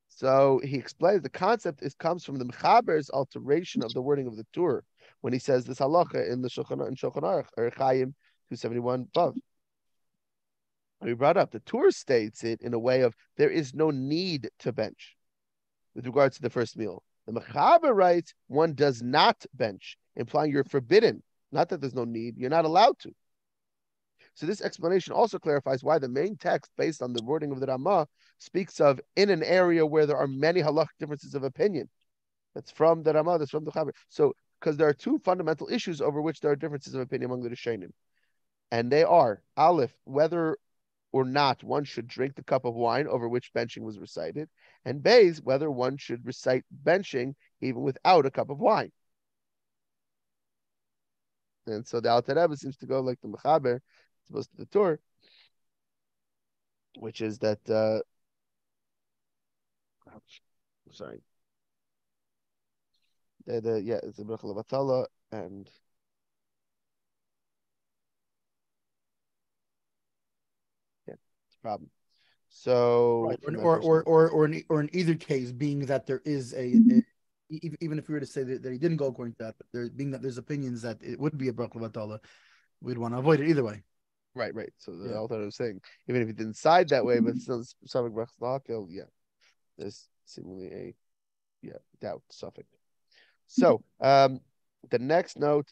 So he explains the concept comes from the Mechaber's alteration of the wording of the Tur when he says this halacha in the Shulchan Aruch or Chaim 271 above. We brought up the Tur states it in a way of there is no need to bench with regards to the first meal. The Mechaber writes one does not bench, implying you're forbidden. Not that there's no need, you're not allowed to. So this explanation also clarifies why the main text, based on the wording of the Ramah, speaks of in an area where there are many halach differences of opinion. That's from the Ramah, that's from the Chaber. So, because there are two fundamental issues over which there are differences of opinion among the Rishonim. And they are, Aleph, whether or not one should drink the cup of wine over which benching was recited, and Beis, whether one should recite benching even without a cup of wine. And so the Alter Rebbe seems to go like the Mechaber, supposed to the Tur, which is that sorry. It's a bracha levatala and it's a problem. So right. or in either case, being that there is even if we were to say that he didn't go according to that, but there being that there's opinions that it would be a bracha levatala, we'd want to avoid it either way. Right. So the Alter was saying, even if he didn't side that way, but still suffix brachas lahakel, there's seemingly a doubt suffix. So the next note